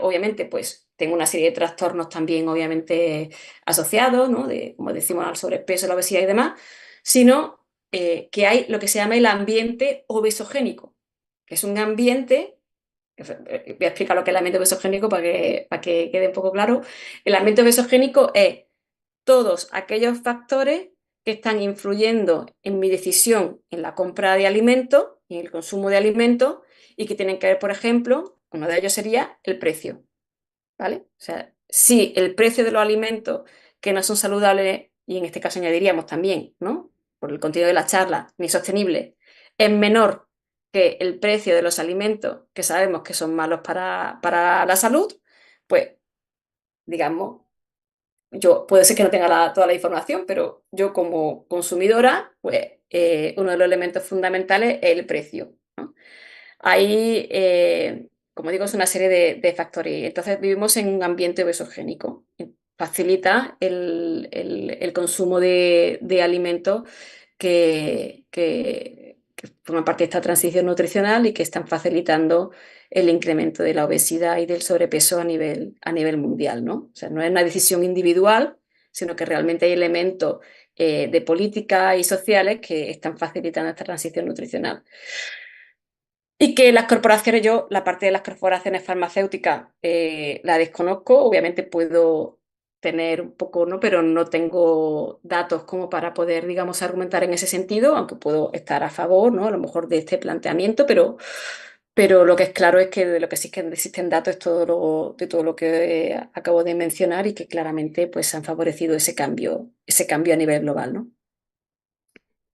[SPEAKER 2] obviamente, pues tengo una serie de trastornos también, obviamente, asociados, ¿no? De, como decimos, al sobrepeso, la obesidad y demás, sino que hay lo que se llama el ambiente obesogénico, que es un ambiente. Voy a explicar lo que es el ambiente obesogénico para que quede un poco claro. El ambiente obesogénico es todos aquellos factores que están influyendo en mi decisión en la compra de alimentos y en el consumo de alimentos y que tienen que ver, por ejemplo, uno de ellos sería el precio, ¿vale? O sea, si el precio de los alimentos que no son saludables, y en este caso añadiríamos también, ¿no? Por el contenido de la charla, ni sostenible, es menor que el precio de los alimentos que sabemos que son malos para la salud, pues, digamos, yo puede ser que no tenga toda la información, pero yo como consumidora, pues uno de los elementos fundamentales es el precio, ¿no? Ahí, como digo, es una serie de factores. Entonces vivimos en un ambiente obesogénico. Facilita el consumo de alimentos que forman parte de esta transición nutricional y que están facilitando el incremento de la obesidad y del sobrepeso a nivel mundial, ¿no? O sea, no es una decisión individual, sino que realmente hay elementos de política y sociales que están facilitando esta transición nutricional. Y que las corporaciones, yo la parte de las corporaciones farmacéuticas la desconozco, obviamente puedo tener un poco, ¿no? Pero no tengo datos como para poder, digamos, argumentar en ese sentido, aunque puedo estar a favor, ¿no? A lo mejor de este planteamiento, pero lo que es claro es que de lo que sí que existen datos es de todo lo que acabo de mencionar y que claramente pues han favorecido ese cambio a nivel global, ¿no?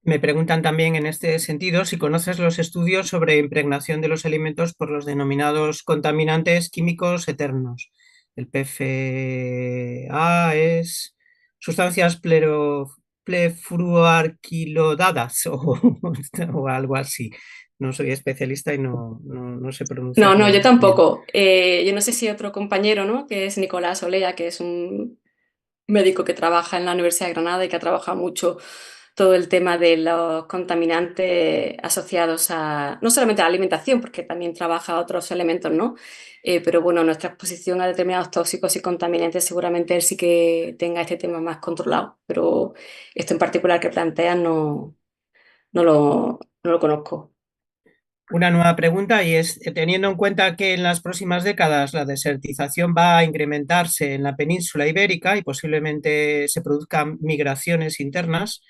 [SPEAKER 1] Me preguntan también en este sentido si conoces los estudios sobre impregnación de los alimentos por los denominados contaminantes químicos eternos. El PFA es sustancias plefluoalquilodadas o algo así. No soy especialista y no sé
[SPEAKER 2] No, no, yo
[SPEAKER 1] pronunciarlo bien.
[SPEAKER 2] tampoco. Yo no sé si otro compañero, ¿no? Que es Nicolás Olea, que es un médico que trabaja en la Universidad de Granada y que ha trabajado mucho todo el tema de los contaminantes asociados a, no solamente a la alimentación, porque también trabaja otros elementos, ¿no? Pero bueno, nuestra exposición a determinados tóxicos y contaminantes, seguramente él sí que tenga este tema más controlado, pero esto en particular que planteas no lo conozco.
[SPEAKER 1] Una nueva pregunta y es, teniendo en cuenta que en las próximas décadas la desertización va a incrementarse en la península ibérica y posiblemente se produzcan migraciones internas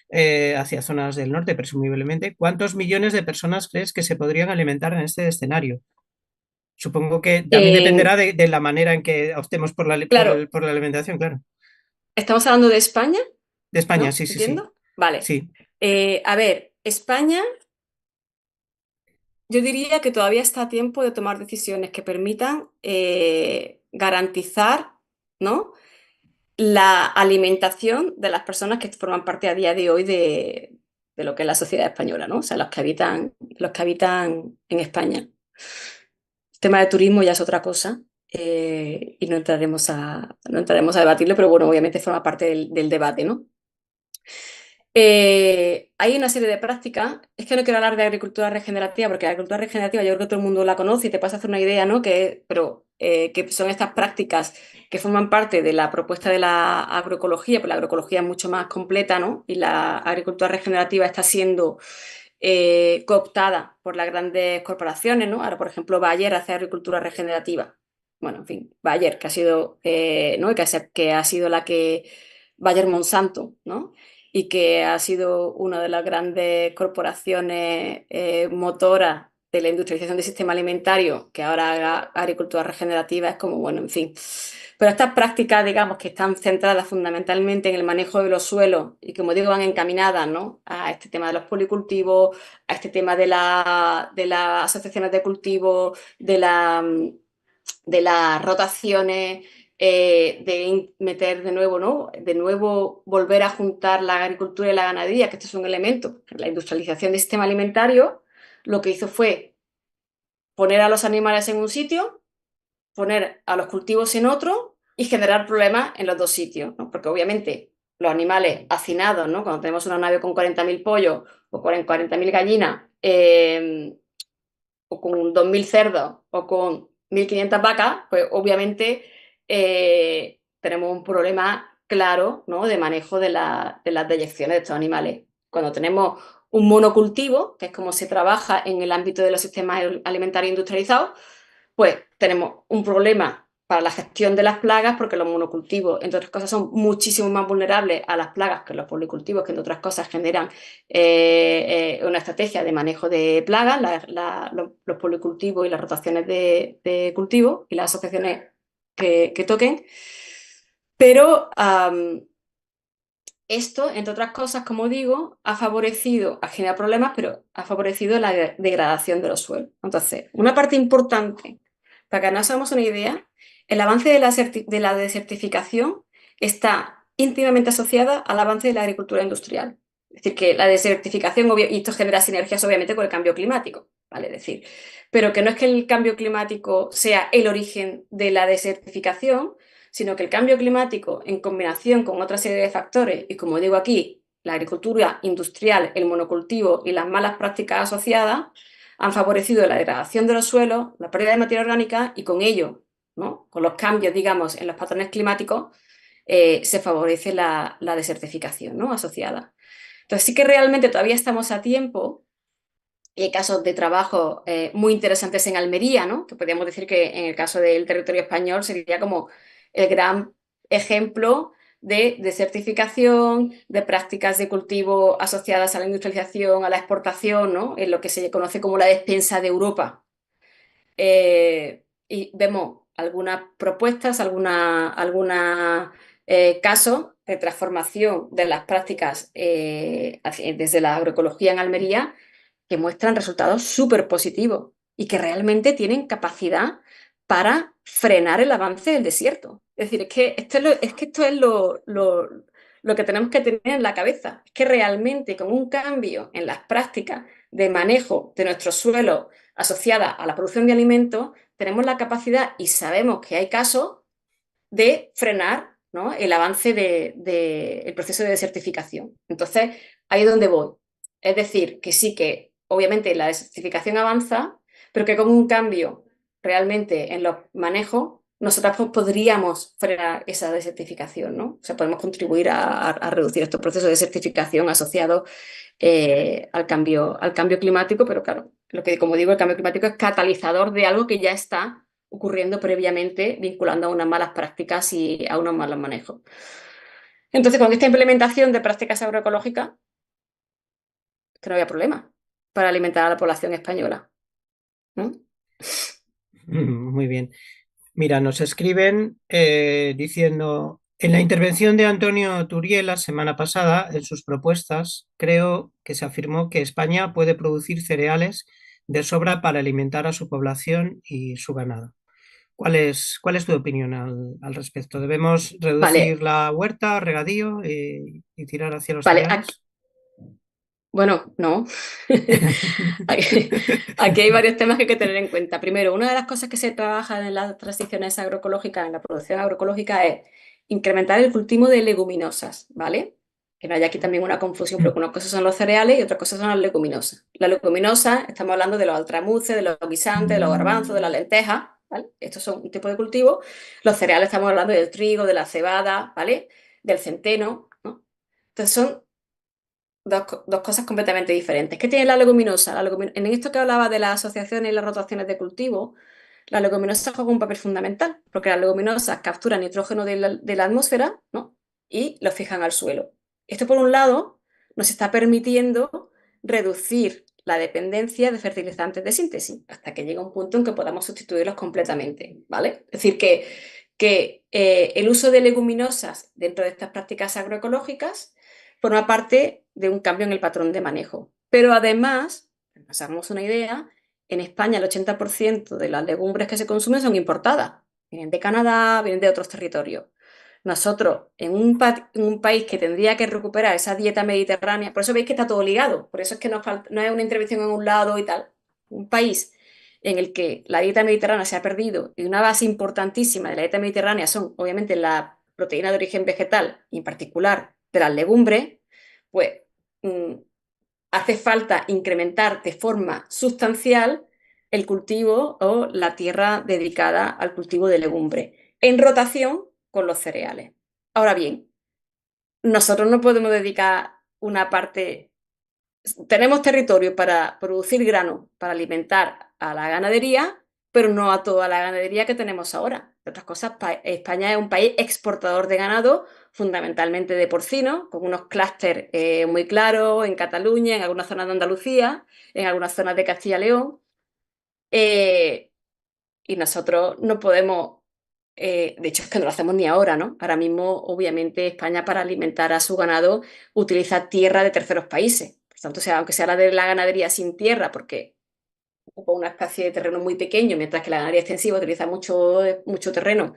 [SPEAKER 1] hacia zonas del norte, presumiblemente, ¿cuántos millones de personas crees que se podrían alimentar en este escenario? Supongo que también
[SPEAKER 2] Eh,
[SPEAKER 1] dependerá de la manera en que optemos por
[SPEAKER 2] claro,
[SPEAKER 1] por la alimentación, claro.
[SPEAKER 2] estamos hablando de España,
[SPEAKER 1] De España,
[SPEAKER 2] ¿no?
[SPEAKER 1] sí, sí, sí.
[SPEAKER 2] ¿Entiendo? Vale.
[SPEAKER 1] Sí.
[SPEAKER 2] A ver, España, yo diría que todavía está a tiempo de tomar decisiones que permitan garantizar, ¿no? La alimentación de las personas que forman parte a día de hoy de lo que es la sociedad española, ¿no? O sea, los que habitan en España. El tema de turismo ya es otra cosa y no entraremos a debatirlo, pero bueno, obviamente forma parte del debate, ¿no? Hay una serie de prácticas, es que no quiero hablar de agricultura regenerativa, porque la agricultura regenerativa yo creo que todo el mundo la conoce y te puedes hacer una idea, ¿no? Pero que son estas prácticas que forman parte de la propuesta de la agroecología, pues la agroecología es mucho más completa, ¿no? Y la agricultura regenerativa está siendo cooptada por las grandes corporaciones, ¿no? Ahora, por ejemplo, Bayer hace agricultura regenerativa. Bueno, en fin, Bayer, que ha sido, ¿no? Que ha sido la que Bayer Monsanto, ¿no? Y que ha sido una de las grandes corporaciones motoras de la industrialización del sistema alimentario, que ahora haga agricultura regenerativa, es como, bueno, en fin. Pero estas prácticas, digamos, que están centradas fundamentalmente en el manejo de los suelos y, como digo, van encaminadas, ¿no? A este tema de los policultivos, a este tema de las asociaciones de cultivo, de las rotaciones, meter de nuevo, ¿no? De nuevo volver a juntar la agricultura y la ganadería, que estos son elementos. La industrialización del sistema alimentario lo que hizo fue poner a los animales en un sitio, poner a los cultivos en otro y generar problemas en los dos sitios, ¿no? Porque obviamente los animales hacinados, ¿no? Cuando tenemos una nave con 40.000 pollos o 40.000 gallinas, o con 2.000 cerdos o con 1.500 vacas, pues obviamente tenemos un problema claro, ¿no? De manejo de las deyecciones de estos animales. Cuando tenemos un monocultivo, que es como se trabaja en el ámbito de los sistemas alimentarios industrializados, pues tenemos un problema para la gestión de las plagas, porque los monocultivos, entre otras cosas, son muchísimo más vulnerables a las plagas que los policultivos, que entre otras cosas generan una estrategia de manejo de plagas, los policultivos y las rotaciones de cultivo y las asociaciones que toquen. Pero esto, entre otras cosas, como digo, ha generado problemas, pero ha favorecido la degradación de los suelos. Entonces, una parte importante, para que nos hagamos una idea, el avance de la desertificación está íntimamente asociada al avance de la agricultura industrial. Es decir, que la desertificación, y esto genera sinergias obviamente con el cambio climático, ¿vale? Es decir, pero que no es que el cambio climático sea el origen de la desertificación, sino que el cambio climático, en combinación con otra serie de factores, y como digo aquí, la agricultura industrial, el monocultivo y las malas prácticas asociadas, han favorecido la degradación de los suelos, la pérdida de materia orgánica y con ello, ¿no? Con los cambios, digamos, en los patrones climáticos, se favorece la desertificación, ¿no? Asociada. Entonces sí que realmente todavía estamos a tiempo y hay casos de trabajo muy interesantes en Almería, ¿no? Que podríamos decir que en el caso del territorio español sería como el gran ejemplo de desertificación, de prácticas de cultivo asociadas a la industrialización, a la exportación, ¿no? En lo que se conoce como la despensa de Europa. Y vemos algunas propuestas, alguna casos de transformación de las prácticas desde la agroecología en Almería que muestran resultados súper positivos y que realmente tienen capacidad para frenar el avance del desierto. Es decir, esto es lo que tenemos que tener en la cabeza. Es que realmente con un cambio en las prácticas de manejo de nuestros suelos asociada a la producción de alimentos, tenemos la capacidad y sabemos que hay casos de frenar, ¿no? El avance del proceso de desertificación. Entonces, ahí es donde voy. Es decir, que sí que obviamente la desertificación avanza, pero que con un cambio realmente en los manejos, nosotros podríamos frenar esa desertificación, ¿no? O sea, podemos contribuir a reducir estos procesos de desertificación asociados al cambio climático, pero claro, lo que, como digo, el cambio climático es catalizador de algo que ya está ocurriendo previamente, vinculando a unas malas prácticas y a unos malos manejos. Entonces, con esta implementación de prácticas agroecológicas, que no había problema para alimentar a la población española, ¿no?
[SPEAKER 1] Muy bien. Mira, nos escriben diciendo, en la intervención de Antonio Turiel la semana pasada, en sus propuestas, creo que se afirmó que España puede producir cereales de sobra para alimentar a su población y su ganado. Cuál es tu opinión al respecto? ¿Debemos reducir
[SPEAKER 2] Vale,
[SPEAKER 1] la huerta, regadío y tirar hacia los
[SPEAKER 2] vale.
[SPEAKER 1] cereales?
[SPEAKER 2] Bueno, no. Aquí hay varios temas que hay que tener en cuenta. Primero, una de las cosas que se trabaja en las transiciones agroecológicas, en la producción agroecológica, es incrementar el cultivo de leguminosas, ¿vale? que no haya aquí también una confusión, porque una cosa son los cereales y otra cosa son las leguminosas. Las leguminosas, estamos hablando de los altramuces, de los guisantes, de los garbanzos, de las lentejas, ¿vale? Estos son un tipo de cultivo. Los cereales estamos hablando del trigo, de la cebada, ¿vale? Del centeno, ¿no? Entonces son dos cosas completamente diferentes. ¿Qué tiene la leguminosa? En esto que hablaba de las asociaciones y las rotaciones de cultivo, la leguminosa juega un papel fundamental, porque las leguminosas capturan nitrógeno de la atmósfera, ¿no? Y lo fijan al suelo. Esto, por un lado, nos está permitiendo reducir la dependencia de fertilizantes de síntesis, hasta que llega un punto en que podamos sustituirlos completamente, ¿vale? Es decir, que el uso de leguminosas dentro de estas prácticas agroecológicas forma parte de un cambio en el patrón de manejo. Pero además, para que nos hagamos una idea, en España el 80% de las legumbres que se consumen son importadas. Vienen de Canadá, vienen de otros territorios. Nosotros, en un país que tendría que recuperar esa dieta mediterránea, por eso veis que está todo ligado, por eso es que no es una intervención en un lado y tal. Un país en el que la dieta mediterránea se ha perdido y una base importantísima de la dieta mediterránea son, obviamente, la proteína de origen vegetal y en particular de las legumbres, pues mm, hace falta incrementar de forma sustancial el cultivo o la tierra dedicada al cultivo de legumbre, en rotación con los cereales. Ahora bien, nosotros no podemos dedicar una parte, tenemos territorio para producir grano, para alimentar a la ganadería, pero no a toda la ganadería que tenemos ahora. De otras cosas, España es un país exportador de ganado, fundamentalmente de porcino, con unos clústeres muy claros en Cataluña, en algunas zonas de Andalucía, en algunas zonas de Castilla y León. Eh, y nosotros no podemos, de hecho es que no lo hacemos ni ahora, ¿no? Ahora mismo, obviamente, España para alimentar a su ganado utiliza tierra de terceros países. Por tanto, aunque se habla de la ganadería sin tierra, porque ocupa una especie de terreno muy pequeño, mientras que la ganadería extensiva utiliza mucho terreno,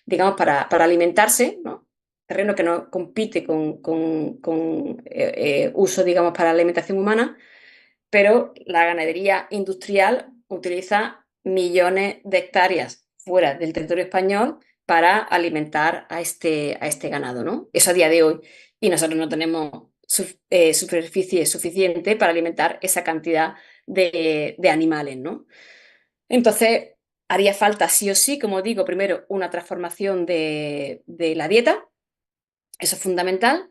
[SPEAKER 2] digamos, para alimentarse, ¿no? Terreno que no compite con uso, digamos, para la alimentación humana, pero la ganadería industrial utiliza millones de hectáreas fuera del territorio español para alimentar a este ganado, ¿no? Eso a día de hoy. Y nosotros no tenemos superficie suficiente para alimentar esa cantidad de animales, ¿no? Entonces, haría falta sí o sí, como digo, primero una transformación de la dieta, eso es fundamental.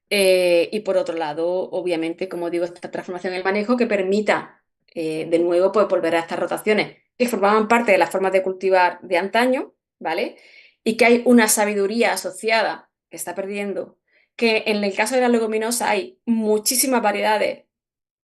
[SPEAKER 2] Y por otro lado, obviamente, como digo, esta transformación en el manejo que permita de nuevo pues, volver a estas rotaciones que formaban parte de las formas de cultivar de antaño, ¿vale? Y que hay una sabiduría asociada que está perdiendo, que en el caso de la leguminosa hay muchísimas variedades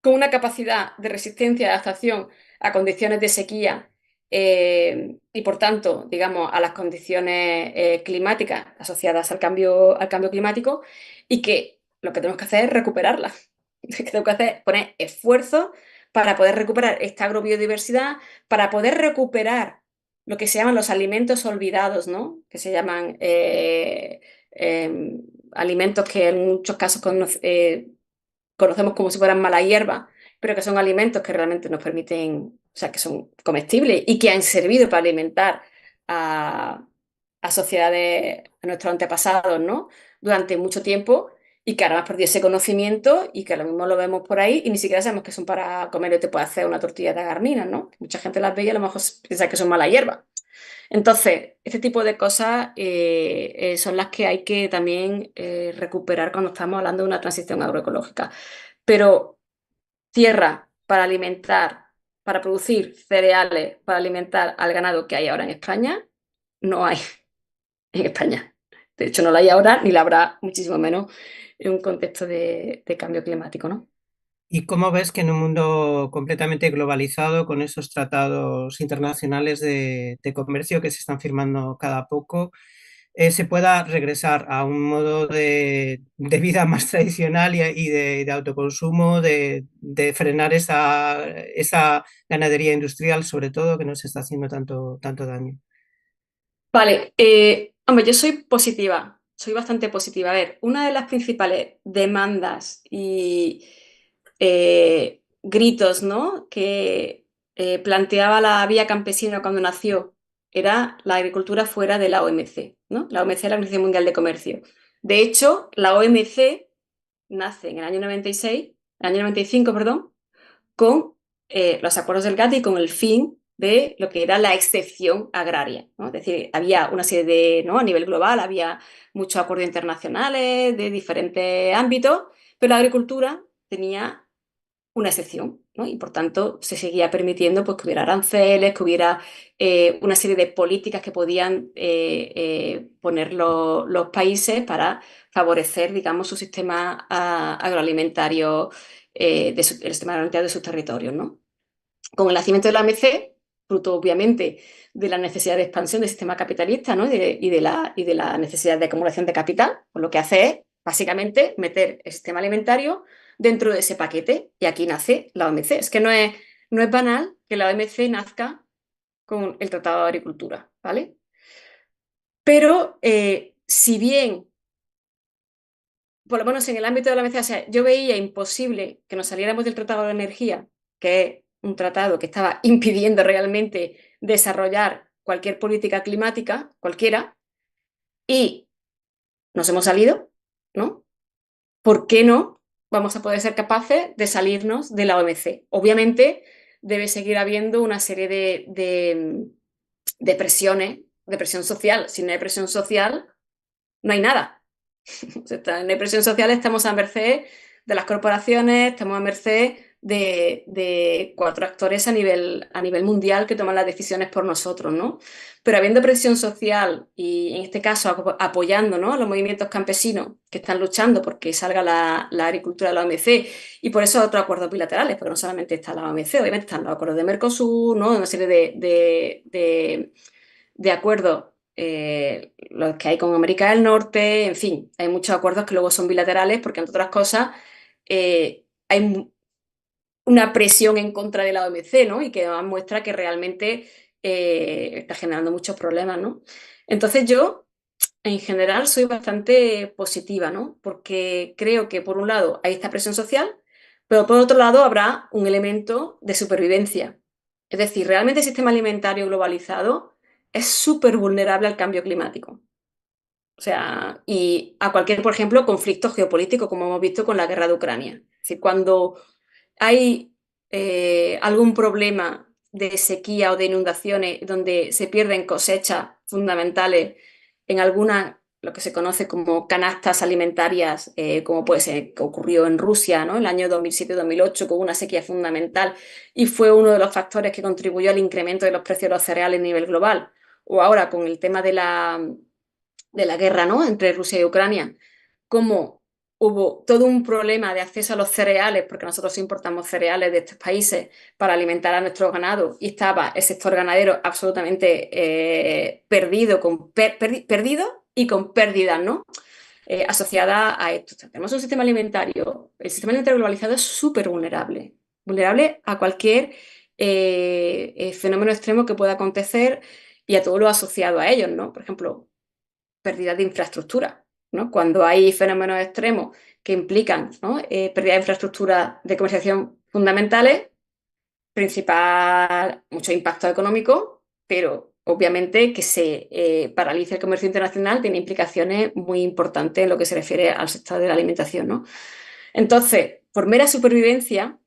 [SPEAKER 2] con una capacidad de resistencia y adaptación a condiciones de sequía y, por tanto, digamos, a las condiciones climáticas asociadas al cambio climático y que lo que tenemos que hacer es recuperarlas. Lo que tenemos que hacer es poner esfuerzo para poder recuperar esta agrobiodiversidad, para poder recuperar lo que se llaman los alimentos olvidados, ¿no? Que se llaman alimentos que en muchos casos conocemos como si fueran mala hierba, pero que son alimentos que realmente nos permiten, o sea, que son comestibles y que han servido para alimentar a, a sociedades, a nuestros antepasados, ¿no? Durante mucho tiempo y que ahora hemos perdido ese conocimiento y que lo mismo lo vemos por ahí y ni siquiera sabemos que son para comer y te puedes hacer una tortilla de garnina, ¿no? Mucha gente las ve y a lo mejor piensa que son mala hierba. Entonces, este tipo de cosas son las que hay que también recuperar cuando estamos hablando de una transición agroecológica. Pero tierra para alimentar, para producir cereales, para alimentar al ganado que hay ahora en España, no hay en España. De hecho, no la hay ahora ni la habrá muchísimo menos en un contexto de cambio climático, ¿no?
[SPEAKER 1] ¿Y cómo ves que en un mundo completamente globalizado, con esos tratados internacionales de comercio que se están firmando cada poco, se pueda regresar a un modo de vida más tradicional y de autoconsumo, de frenar esa ganadería industrial, sobre todo, que nos está haciendo tanto daño?
[SPEAKER 2] Vale, hombre, yo soy positiva, soy bastante positiva. A ver, una de las principales demandas y gritos, ¿no? que planteaba la Vía Campesina cuando nació era la agricultura fuera de la OMC, ¿no? La OMC es la Organización Mundial de Comercio. De hecho, la OMC nace en el año 96, el año 95, perdón, con los acuerdos del GATT y con el fin de lo que era la excepción agraria, ¿no? Es decir, había una serie de, ¿no? A nivel global había muchos acuerdos internacionales de diferentes ámbitos, pero la agricultura tenía una excepción, ¿no? Y por tanto se seguía permitiendo pues, que hubiera aranceles, que hubiera una serie de políticas que podían poner los países para favorecer, digamos, su sistema agroalimentario, el sistema agroalimentario de sus territorios, ¿no? Con el nacimiento de la OMC, fruto obviamente de la necesidad de expansión del sistema capitalista, ¿no? Y de la necesidad de acumulación de capital, pues lo que hace es básicamente meter el sistema alimentario dentro de ese paquete y aquí nace la OMC. Es que no es banal que la OMC nazca con el Tratado de Agricultura, ¿vale? Pero si bien, por lo menos en el ámbito de la OMC, o sea, yo veía imposible que nos saliéramos del Tratado de Energía, que es un tratado que estaba impidiendo realmente desarrollar cualquier política climática, cualquiera, y nos hemos salido, ¿no? ¿Por qué no vamos a poder ser capaces de salirnos de la OMC? Obviamente debe seguir habiendo una serie de presiones, de presión social. Si no hay presión social, no hay nada. En la presión social estamos a merced de las corporaciones, estamos a merced de cuatro actores a nivel mundial que toman las decisiones por nosotros, ¿no? Pero habiendo presión social y en este caso apoyando, ¿no? A los movimientos campesinos que están luchando porque salga la agricultura de la OMC y por eso otros acuerdos bilaterales, porque no solamente está la OMC, obviamente están los acuerdos de Mercosur, ¿no? Una serie de acuerdos, los que hay con América del Norte, en fin, hay muchos acuerdos que luego son bilaterales porque, entre otras cosas, hay una presión en contra de la OMC, ¿no? Y que además muestra que realmente está generando muchos problemas, ¿no? Entonces yo, en general, soy bastante positiva, ¿no? Porque creo que, por un lado, hay esta presión social, pero por otro lado habrá un elemento de supervivencia. Es decir, realmente el sistema alimentario globalizado es súper vulnerable al cambio climático. O sea, y a cualquier, por ejemplo, conflicto geopolítico, como hemos visto con la guerra de Ucrania. Es decir, cuando hay algún problema de sequía o de inundaciones donde se pierden cosechas fundamentales en algunas, lo que se conoce como canastas alimentarias, como puede ser que ocurrió en Rusia, ¿no? En el año 2007-2008, con una sequía fundamental y fue uno de los factores que contribuyó al incremento de los precios de los cereales a nivel global. O ahora con el tema de la guerra, ¿no? Entre Rusia y Ucrania, como hubo todo un problema de acceso a los cereales, porque nosotros importamos cereales de estos países para alimentar a nuestro ganado, y estaba el sector ganadero absolutamente perdido, perdido y con pérdidas, ¿no? Asociadas a esto. O sea, tenemos un sistema alimentario, el sistema alimentario globalizado es súper vulnerable, vulnerable a cualquier fenómeno extremo que pueda acontecer y a todo lo asociado a ellos, ¿no? Por ejemplo, pérdida de infraestructura, ¿no? Cuando hay fenómenos extremos que implican, ¿no? Pérdida de infraestructura de comercialización fundamentales, principal, mucho impacto económico, pero obviamente que se paralice el comercio internacional tiene implicaciones muy importantes en lo que se refiere al sector de la alimentación, ¿no? Entonces, por mera supervivencia,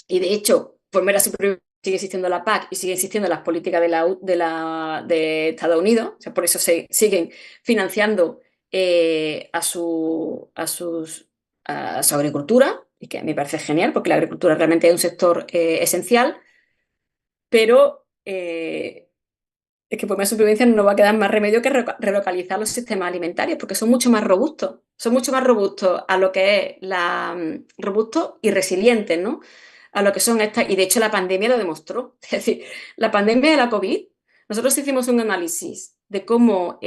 [SPEAKER 2] y de hecho, por mera supervivencia sigue existiendo la PAC y sigue existiendo las políticas de Estados Unidos, o sea, por eso se siguen financiando a su agricultura, y que a mí me parece genial, porque la agricultura realmente es un sector esencial, pero es que por mera supervivencia no va a quedar más remedio que relocalizar los sistemas alimentarios, porque son mucho más robustos a lo que es robustos y resilientes, ¿no? A lo que son estas, y de hecho la pandemia lo demostró. Es decir, la pandemia de la COVID, nosotros hicimos un análisis de cómo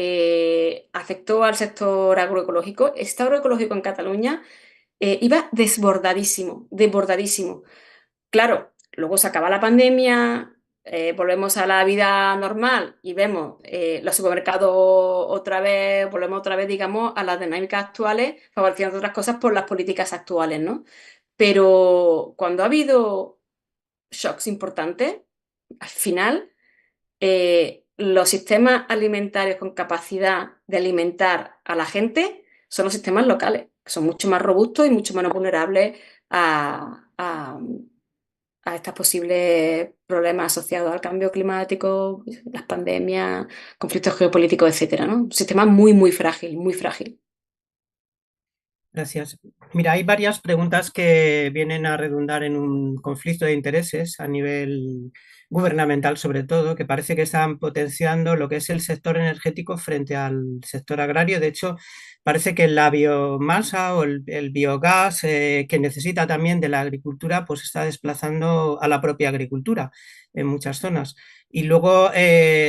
[SPEAKER 2] afectó al sector agroecológico. El sector agroecológico en Cataluña iba desbordadísimo, desbordadísimo. Claro, luego se acaba la pandemia, volvemos a la vida normal y vemos los supermercados otra vez, volvemos otra vez, digamos, a las dinámicas actuales, favoreciendo otras cosas por las políticas actuales, ¿no? Pero cuando ha habido shocks importantes, al final, los sistemas alimentarios con capacidad de alimentar a la gente son los sistemas locales. que son mucho más robustos y mucho menos vulnerables a estos posibles problemas asociados al cambio climático, las pandemias, conflictos geopolíticos, etcétera, ¿no? Un sistema muy, muy frágil, muy frágil.
[SPEAKER 1] Gracias. Mira, hay varias preguntas que vienen a redundar en un conflicto de intereses a nivel gubernamental, sobre todo, que parece que están potenciando lo que es el sector energético frente al sector agrario. De hecho, parece que la biomasa o el biogás, que necesita también de la agricultura, pues está desplazando a la propia agricultura en muchas zonas. Y luego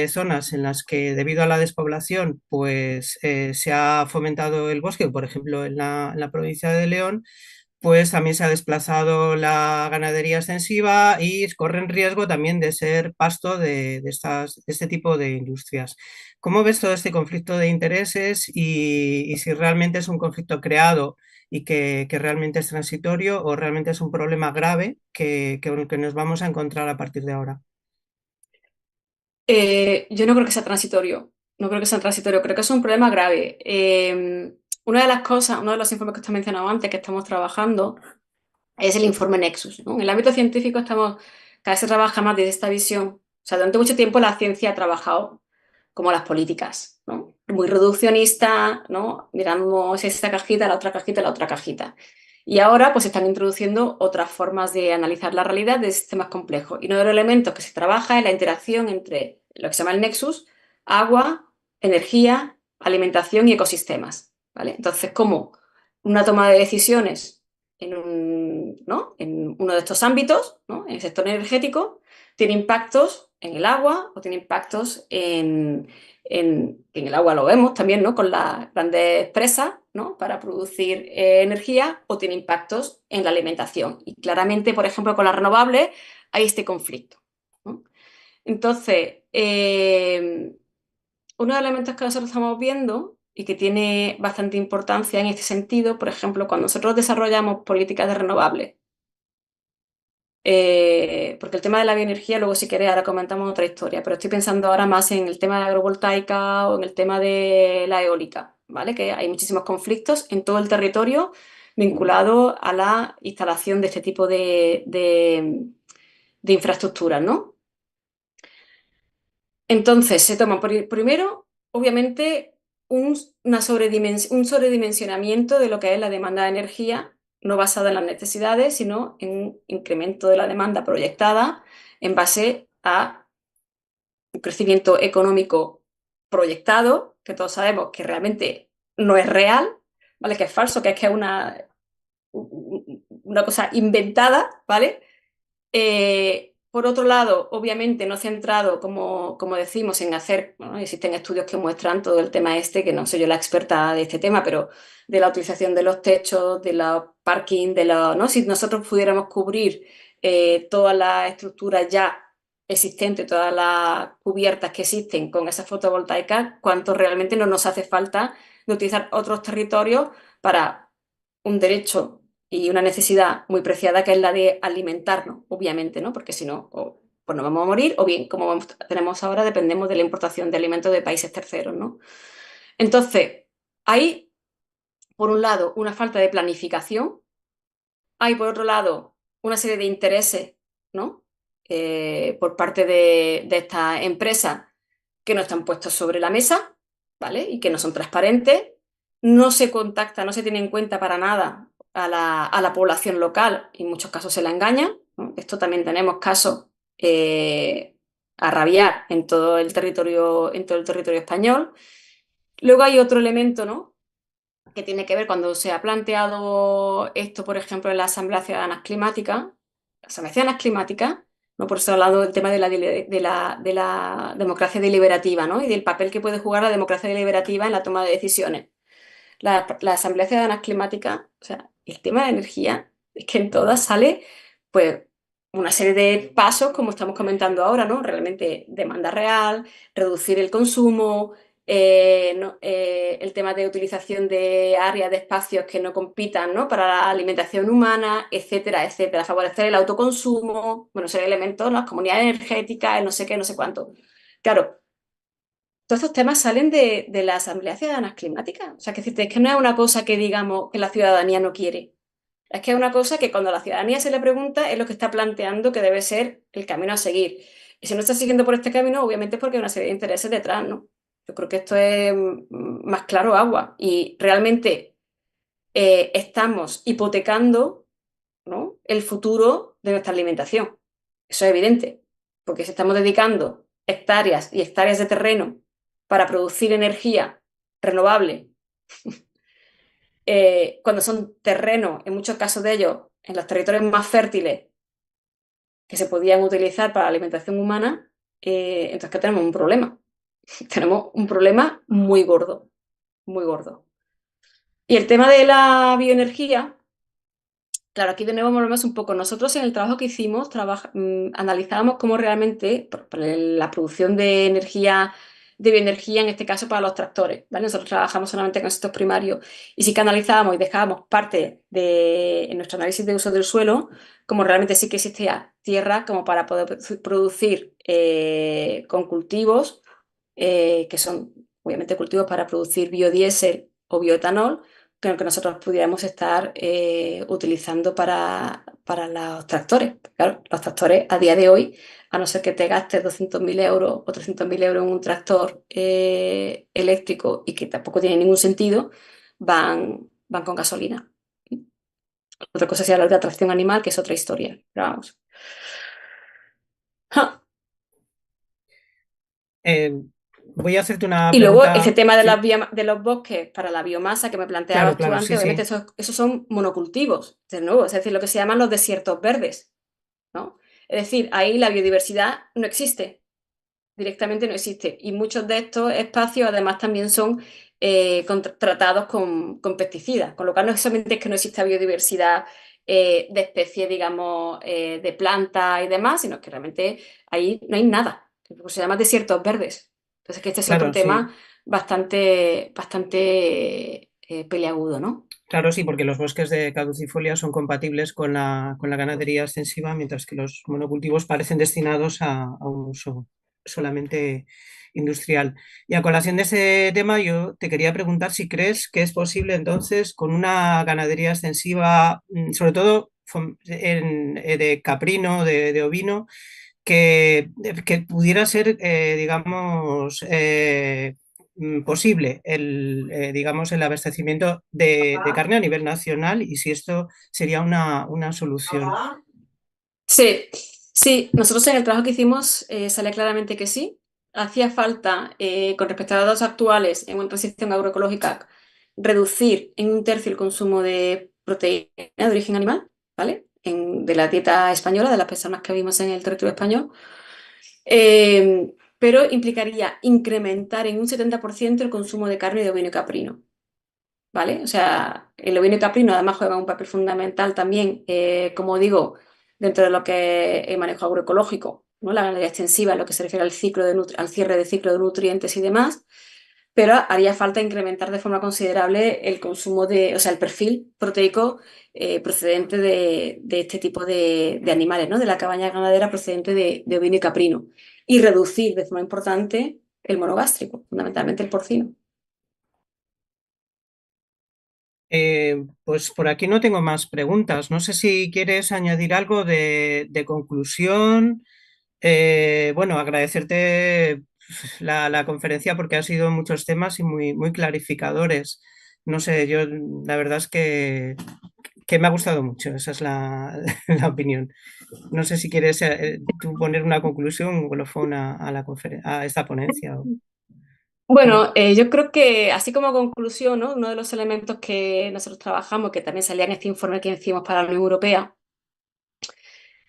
[SPEAKER 1] zonas en las que debido a la despoblación pues se ha fomentado el bosque, por ejemplo en la provincia de León, pues también se ha desplazado la ganadería extensiva y corren riesgo también de ser pasto de este tipo de industrias. ¿Cómo ves todo este conflicto de intereses y si realmente es un conflicto creado y que realmente es transitorio o realmente es un problema grave que nos vamos a encontrar a partir de ahora?
[SPEAKER 2] Yo no creo que sea transitorio, no creo que sea transitorio, creo que es un problema grave. Una de las cosas, uno de los informes que te he mencionado antes que estamos trabajando es el informe Nexus, ¿no? En el ámbito científico cada vez se trabaja más desde esta visión. O sea, durante mucho tiempo la ciencia ha trabajado como las políticas, ¿no? Muy reduccionista, ¿no? Miramos esta cajita, la otra cajita, la otra cajita. Y ahora pues se están introduciendo otras formas de analizar la realidad de sistemas complejos. Y uno de los elementos que se trabaja es la interacción entre lo que se llama el nexus, agua, energía, alimentación y ecosistemas, ¿vale? Entonces, ¿cómo una toma de decisiones ¿no? En uno de estos ámbitos, ¿no? En el sector energético, tiene impactos en el agua o tiene impactos en el agua, lo vemos también, ¿no? Con las grandes presas, ¿no? Para producir energía, o tiene impactos en la alimentación. Y claramente, por ejemplo, con las renovables hay este conflicto, ¿no? Entonces, uno de los elementos que nosotros estamos viendo y que tiene bastante importancia en este sentido, por ejemplo, cuando nosotros desarrollamos políticas de renovables, porque el tema de la bioenergía, luego si querés, ahora comentamos otra historia, pero estoy pensando ahora más en el tema de la agrovoltaica o en el tema de la eólica, ¿vale? Que hay muchísimos conflictos en todo el territorio vinculados a la instalación de este tipo de infraestructuras, ¿no? Entonces, se toma primero, obviamente, un sobredimensionamiento de lo que es la demanda de energía, no basada en las necesidades, sino en un incremento de la demanda proyectada en base a un crecimiento económico proyectado, que todos sabemos que realmente no es real, ¿vale? Que es falso, que es una cosa inventada, ¿vale? Por otro lado, obviamente no centrado, como decimos, en hacer, bueno, existen estudios que muestran todo el tema este, que no soy yo la experta de este tema, pero de la utilización de los techos, de los parking, ¿no? Si nosotros pudiéramos cubrir todas las estructuras ya existentes, todas las cubiertas que existen con esas fotovoltaicas, cuánto realmente no nos hace falta de utilizar otros territorios para un derecho y una necesidad muy preciada que es la de alimentarnos, obviamente, ¿no? Porque si no, pues nos vamos a morir, o bien, como tenemos ahora, dependemos de la importación de alimentos de países terceros, ¿no? Entonces, hay, por un lado, una falta de planificación, hay, por otro lado, una serie de intereses, ¿no? Por parte de estas empresas que no están puestos sobre la mesa, ¿vale? Y que no son transparentes, no se contacta, no se tiene en cuenta para nada a la población local, y en muchos casos se la engaña, ¿no? Esto también tenemos casos a rabiar en todo el territorio español. Luego hay otro elemento, ¿no? Que tiene que ver cuando se ha planteado esto, por ejemplo, en la Asamblea Ciudadanas Climática, las Asambleas Ciudadanas Climáticas, ¿no? Por eso he hablado del tema de la democracia deliberativa, ¿no? Y del papel que puede jugar la democracia deliberativa en la toma de decisiones. La Asamblea Ciudadanas Climática, o sea, el tema de energía, es que en todas sale, pues, una serie de pasos, como estamos comentando ahora, ¿no? Realmente demanda real, reducir el consumo, el tema de utilización de áreas, de espacios que no compitan, ¿no? Para la alimentación humana, etcétera, etcétera. Favorecer el autoconsumo, bueno, ese elemento, las comunidades energéticas, el no sé qué, no sé cuánto. Claro, todos estos temas salen de la Asamblea Ciudadanas Climáticas. O sea, que decirte, es que no es una cosa que digamos que la ciudadanía no quiere. Es que es una cosa que cuando a la ciudadanía se le pregunta es lo que está planteando que debe ser el camino a seguir. Y si no está siguiendo por este camino, obviamente es porque hay una serie de intereses detrás, ¿no? Yo creo que esto es más claro agua. Y realmente estamos hipotecando, ¿no?, el futuro de nuestra alimentación. Eso es evidente, porque si estamos dedicando hectáreas y hectáreas de terreno para producir energía renovable, cuando son terrenos, en muchos casos de ellos, en los territorios más fértiles que se podían utilizar para la alimentación humana, entonces que tenemos un problema. Tenemos un problema muy gordo, muy gordo. Y el tema de la bioenergía, claro, aquí de nuevo volvemos un poco. Nosotros en el trabajo que hicimos analizábamos cómo realmente la producción de energía, de bioenergía, en este caso para los tractores, ¿vale? Nosotros trabajamos solamente con sectores primarios y sí que analizábamos y dejábamos parte de en nuestro análisis de uso del suelo, como realmente sí que existía tierra como para poder producir con cultivos, que son obviamente cultivos para producir biodiesel o bioetanol, que nosotros pudiéramos estar utilizando para los tractores. Claro, los tractores a día de hoy, a no ser que te gastes 200.000 euros o 300.000 euros en un tractor eléctrico y que tampoco tiene ningún sentido, van con gasolina. Otra cosa sería la de atracción animal, que es otra historia. Pero vamos. ¡Ja!
[SPEAKER 1] Eh, Voy a hacerte una
[SPEAKER 2] Y luego este
[SPEAKER 1] pregunta.
[SPEAKER 2] tema de,
[SPEAKER 1] Sí,
[SPEAKER 2] de los bosques para la biomasa que me
[SPEAKER 1] claro,
[SPEAKER 2] planteabas tú
[SPEAKER 1] claro, sí,
[SPEAKER 2] antes, obviamente
[SPEAKER 1] sí.
[SPEAKER 2] esos son monocultivos, de nuevo, es decir, lo que se llaman los desiertos verdes, ¿no? Es decir, ahí la biodiversidad no existe, directamente no existe. Y muchos de estos espacios además también son tratados con pesticidas, con lo cual no es solamente que no exista biodiversidad de especies, digamos, de plantas y demás, sino que realmente ahí no hay nada. Se llama desiertos verdes. Entonces, que este es otro
[SPEAKER 1] Claro, sí.
[SPEAKER 2] tema bastante peliagudo, ¿no?
[SPEAKER 1] Claro, sí, porque los bosques de caducifolia son compatibles con la ganadería extensiva, mientras que los monocultivos parecen destinados a un uso solamente industrial. Y a colación de ese tema, yo te quería preguntar si crees que es posible entonces con una ganadería extensiva, sobre todo de caprino, de ovino, que pudiera ser, digamos, posible digamos, el abastecimiento de carne a nivel nacional y si esto sería una solución.
[SPEAKER 2] Sí, sí, nosotros en el trabajo que hicimos sale claramente que sí. Hacía falta, con respecto a los datos actuales en una transición agroecológica, reducir en un tercio el consumo de proteína de origen animal, ¿vale? De la dieta española, de las personas que vivimos en el territorio español. Pero implicaría incrementar en un 70% el consumo de carne de ovino y caprino. ¿Vale? O sea, el ovino y caprino además juega un papel fundamental también, como digo, dentro de lo que es el manejo agroecológico, ¿no? La ganadería extensiva, en lo que se refiere al ciclo al cierre de ciclo de nutrientes y demás, pero haría falta incrementar de forma considerable el consumo de, o sea, el perfil proteico procedente de este tipo de animales, ¿no? De la cabaña ganadera procedente de ovino y caprino, y reducir de forma importante el monogástrico, fundamentalmente el porcino.
[SPEAKER 1] Pues por aquí no tengo más preguntas. No sé si quieres añadir algo de conclusión. Bueno, agradecerte la conferencia porque ha sido muchos temas y muy clarificadores. No sé, yo la verdad es que me ha gustado mucho, esa es la opinión. No sé si quieres tú poner una conclusión, un colofón a esta ponencia.
[SPEAKER 2] Bueno, yo creo que así como conclusión, ¿no? Uno de los elementos que nosotros trabajamos, que también salía en este informe que hicimos para la Unión Europea,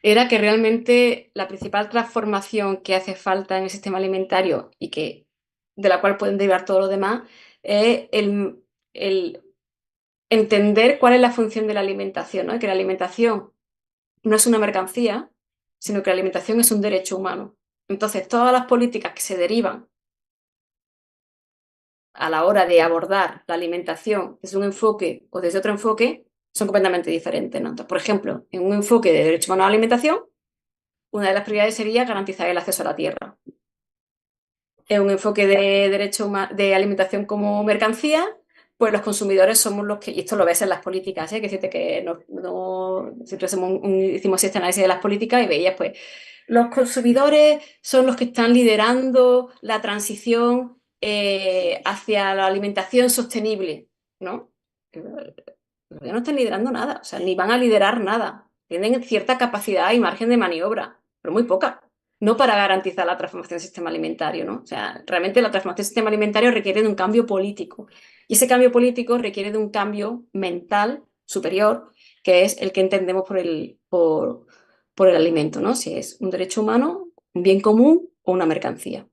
[SPEAKER 2] era que realmente la principal transformación que hace falta en el sistema alimentario y que, de la cual pueden derivar todo lo demás, es el entender cuál es la función de la alimentación, ¿no? Y que la alimentación no es una mercancía, sino que la alimentación es un derecho humano. Entonces, todas las políticas que se derivan a la hora de abordar la alimentación desde un enfoque o desde otro enfoque son completamente diferentes, ¿no? Entonces, por ejemplo, en un enfoque de derecho humano a la alimentación, una de las prioridades sería garantizar el acceso a la tierra. un enfoque de de alimentación como mercancía, pues los consumidores somos los que, y esto lo ves en las políticas, ¿eh? Que decirte que siempre hicimos este análisis de las políticas y veías, pues, los consumidores son los que están liderando la transición hacia la alimentación sostenible, ¿no? Ya no están liderando nada, o sea, ni van a liderar nada. Tienen cierta capacidad y margen de maniobra, pero muy poca. No para garantizar la transformación del sistema alimentario, ¿no? O sea, realmente la transformación del sistema alimentario requiere de un cambio político. Y ese cambio político requiere de un cambio mental superior, que es el que entendemos por el alimento, ¿no? Si es un derecho humano, un bien común o una mercancía.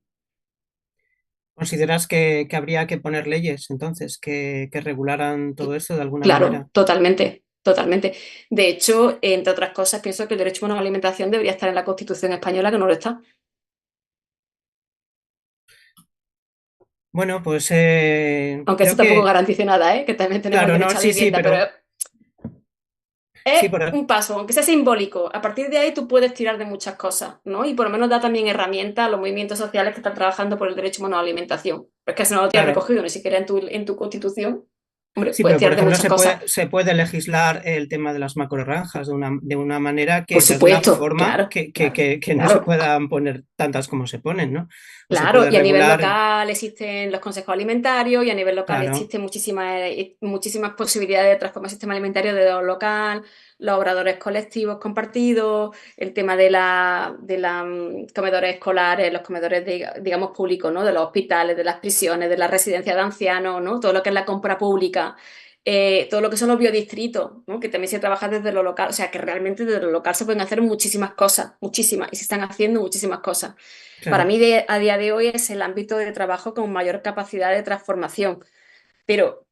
[SPEAKER 1] ¿Consideras que habría que poner leyes entonces que regularan todo esto de alguna
[SPEAKER 2] Claro,
[SPEAKER 1] manera?
[SPEAKER 2] totalmente, totalmente. De hecho, entre otras cosas, pienso que el derecho humano a la alimentación debería estar en la Constitución española, que no lo está.
[SPEAKER 1] Bueno, pues
[SPEAKER 2] Aunque eso
[SPEAKER 1] creo
[SPEAKER 2] tampoco
[SPEAKER 1] que,
[SPEAKER 2] garantice nada, ¿eh? Que también tenemos el
[SPEAKER 1] claro, no,
[SPEAKER 2] derecho a
[SPEAKER 1] sí, sí,
[SPEAKER 2] vivienda, pero
[SPEAKER 1] pero
[SPEAKER 2] es
[SPEAKER 1] sí, por,
[SPEAKER 2] un paso, aunque sea simbólico. A partir de ahí tú puedes tirar de muchas cosas, ¿no? Y por lo menos da también herramientas a los movimientos sociales que están trabajando por el derecho humano a la alimentación. Pero es que si no lo tienes
[SPEAKER 1] claro.
[SPEAKER 2] recogido ni siquiera en tu Constitución, hombre,
[SPEAKER 1] Sí,
[SPEAKER 2] puedes
[SPEAKER 1] pero por
[SPEAKER 2] tirar de
[SPEAKER 1] ejemplo
[SPEAKER 2] muchas cosas.
[SPEAKER 1] se puede legislar el tema de las macrogranjas de una manera
[SPEAKER 2] Por
[SPEAKER 1] que de alguna
[SPEAKER 2] supuesto,
[SPEAKER 1] forma
[SPEAKER 2] claro, claro,
[SPEAKER 1] que no se
[SPEAKER 2] claro.
[SPEAKER 1] puedan poner tantas como se ponen, ¿no? O se
[SPEAKER 2] Claro,
[SPEAKER 1] puede
[SPEAKER 2] y a nivel
[SPEAKER 1] regular,
[SPEAKER 2] local existen los consejos alimentarios y a nivel local
[SPEAKER 1] claro,
[SPEAKER 2] existen muchísimas posibilidades de transformar el sistema alimentario de lo local, los obradores colectivos compartidos, el tema de comedores escolares, los comedores, digamos, públicos, ¿no? De los hospitales, de las prisiones, de las residencias de ancianos, ¿no? Todo lo que es la compra pública, todo lo que son los biodistritos, ¿no? Que también se trabaja desde lo local, o sea, que realmente desde lo local se pueden hacer muchísimas cosas, muchísimas, y se están haciendo muchísimas cosas. Para
[SPEAKER 1] claro,
[SPEAKER 2] mí, a día de hoy, es el ámbito de trabajo con mayor capacidad de transformación, pero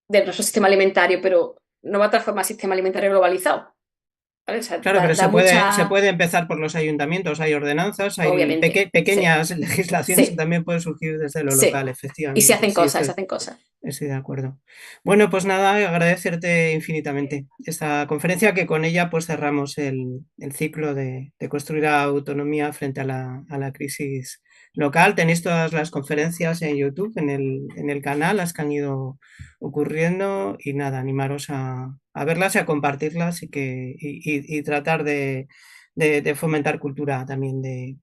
[SPEAKER 2] del nuestro sistema alimentario, pero no va a transformar el sistema alimentario globalizado, ¿vale? O sea,
[SPEAKER 1] claro, pero
[SPEAKER 2] da
[SPEAKER 1] se
[SPEAKER 2] mucha,
[SPEAKER 1] puede empezar por los ayuntamientos, hay ordenanzas, hay
[SPEAKER 2] obviamente, sí,
[SPEAKER 1] pequeñas legislaciones que
[SPEAKER 2] sí,
[SPEAKER 1] también pueden surgir desde lo
[SPEAKER 2] sí.
[SPEAKER 1] local,
[SPEAKER 2] Y se
[SPEAKER 1] efectivamente.
[SPEAKER 2] hacen
[SPEAKER 1] Sí,
[SPEAKER 2] cosas, se
[SPEAKER 1] estoy,
[SPEAKER 2] hacen cosas.
[SPEAKER 1] estoy de acuerdo. Bueno, pues nada, agradecerte infinitamente esta conferencia que con ella pues cerramos el ciclo de construir autonomía frente a la crisis local. Tenéis todas las conferencias en YouTube, en el canal, las que han ido ocurriendo y nada, animaros a verlas y a compartirlas y tratar de fomentar cultura también de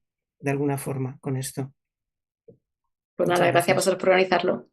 [SPEAKER 1] alguna forma con esto.
[SPEAKER 2] Pues nada,
[SPEAKER 1] Muchas
[SPEAKER 2] gracias a
[SPEAKER 1] gracias.
[SPEAKER 2] vosotros por organizarlo.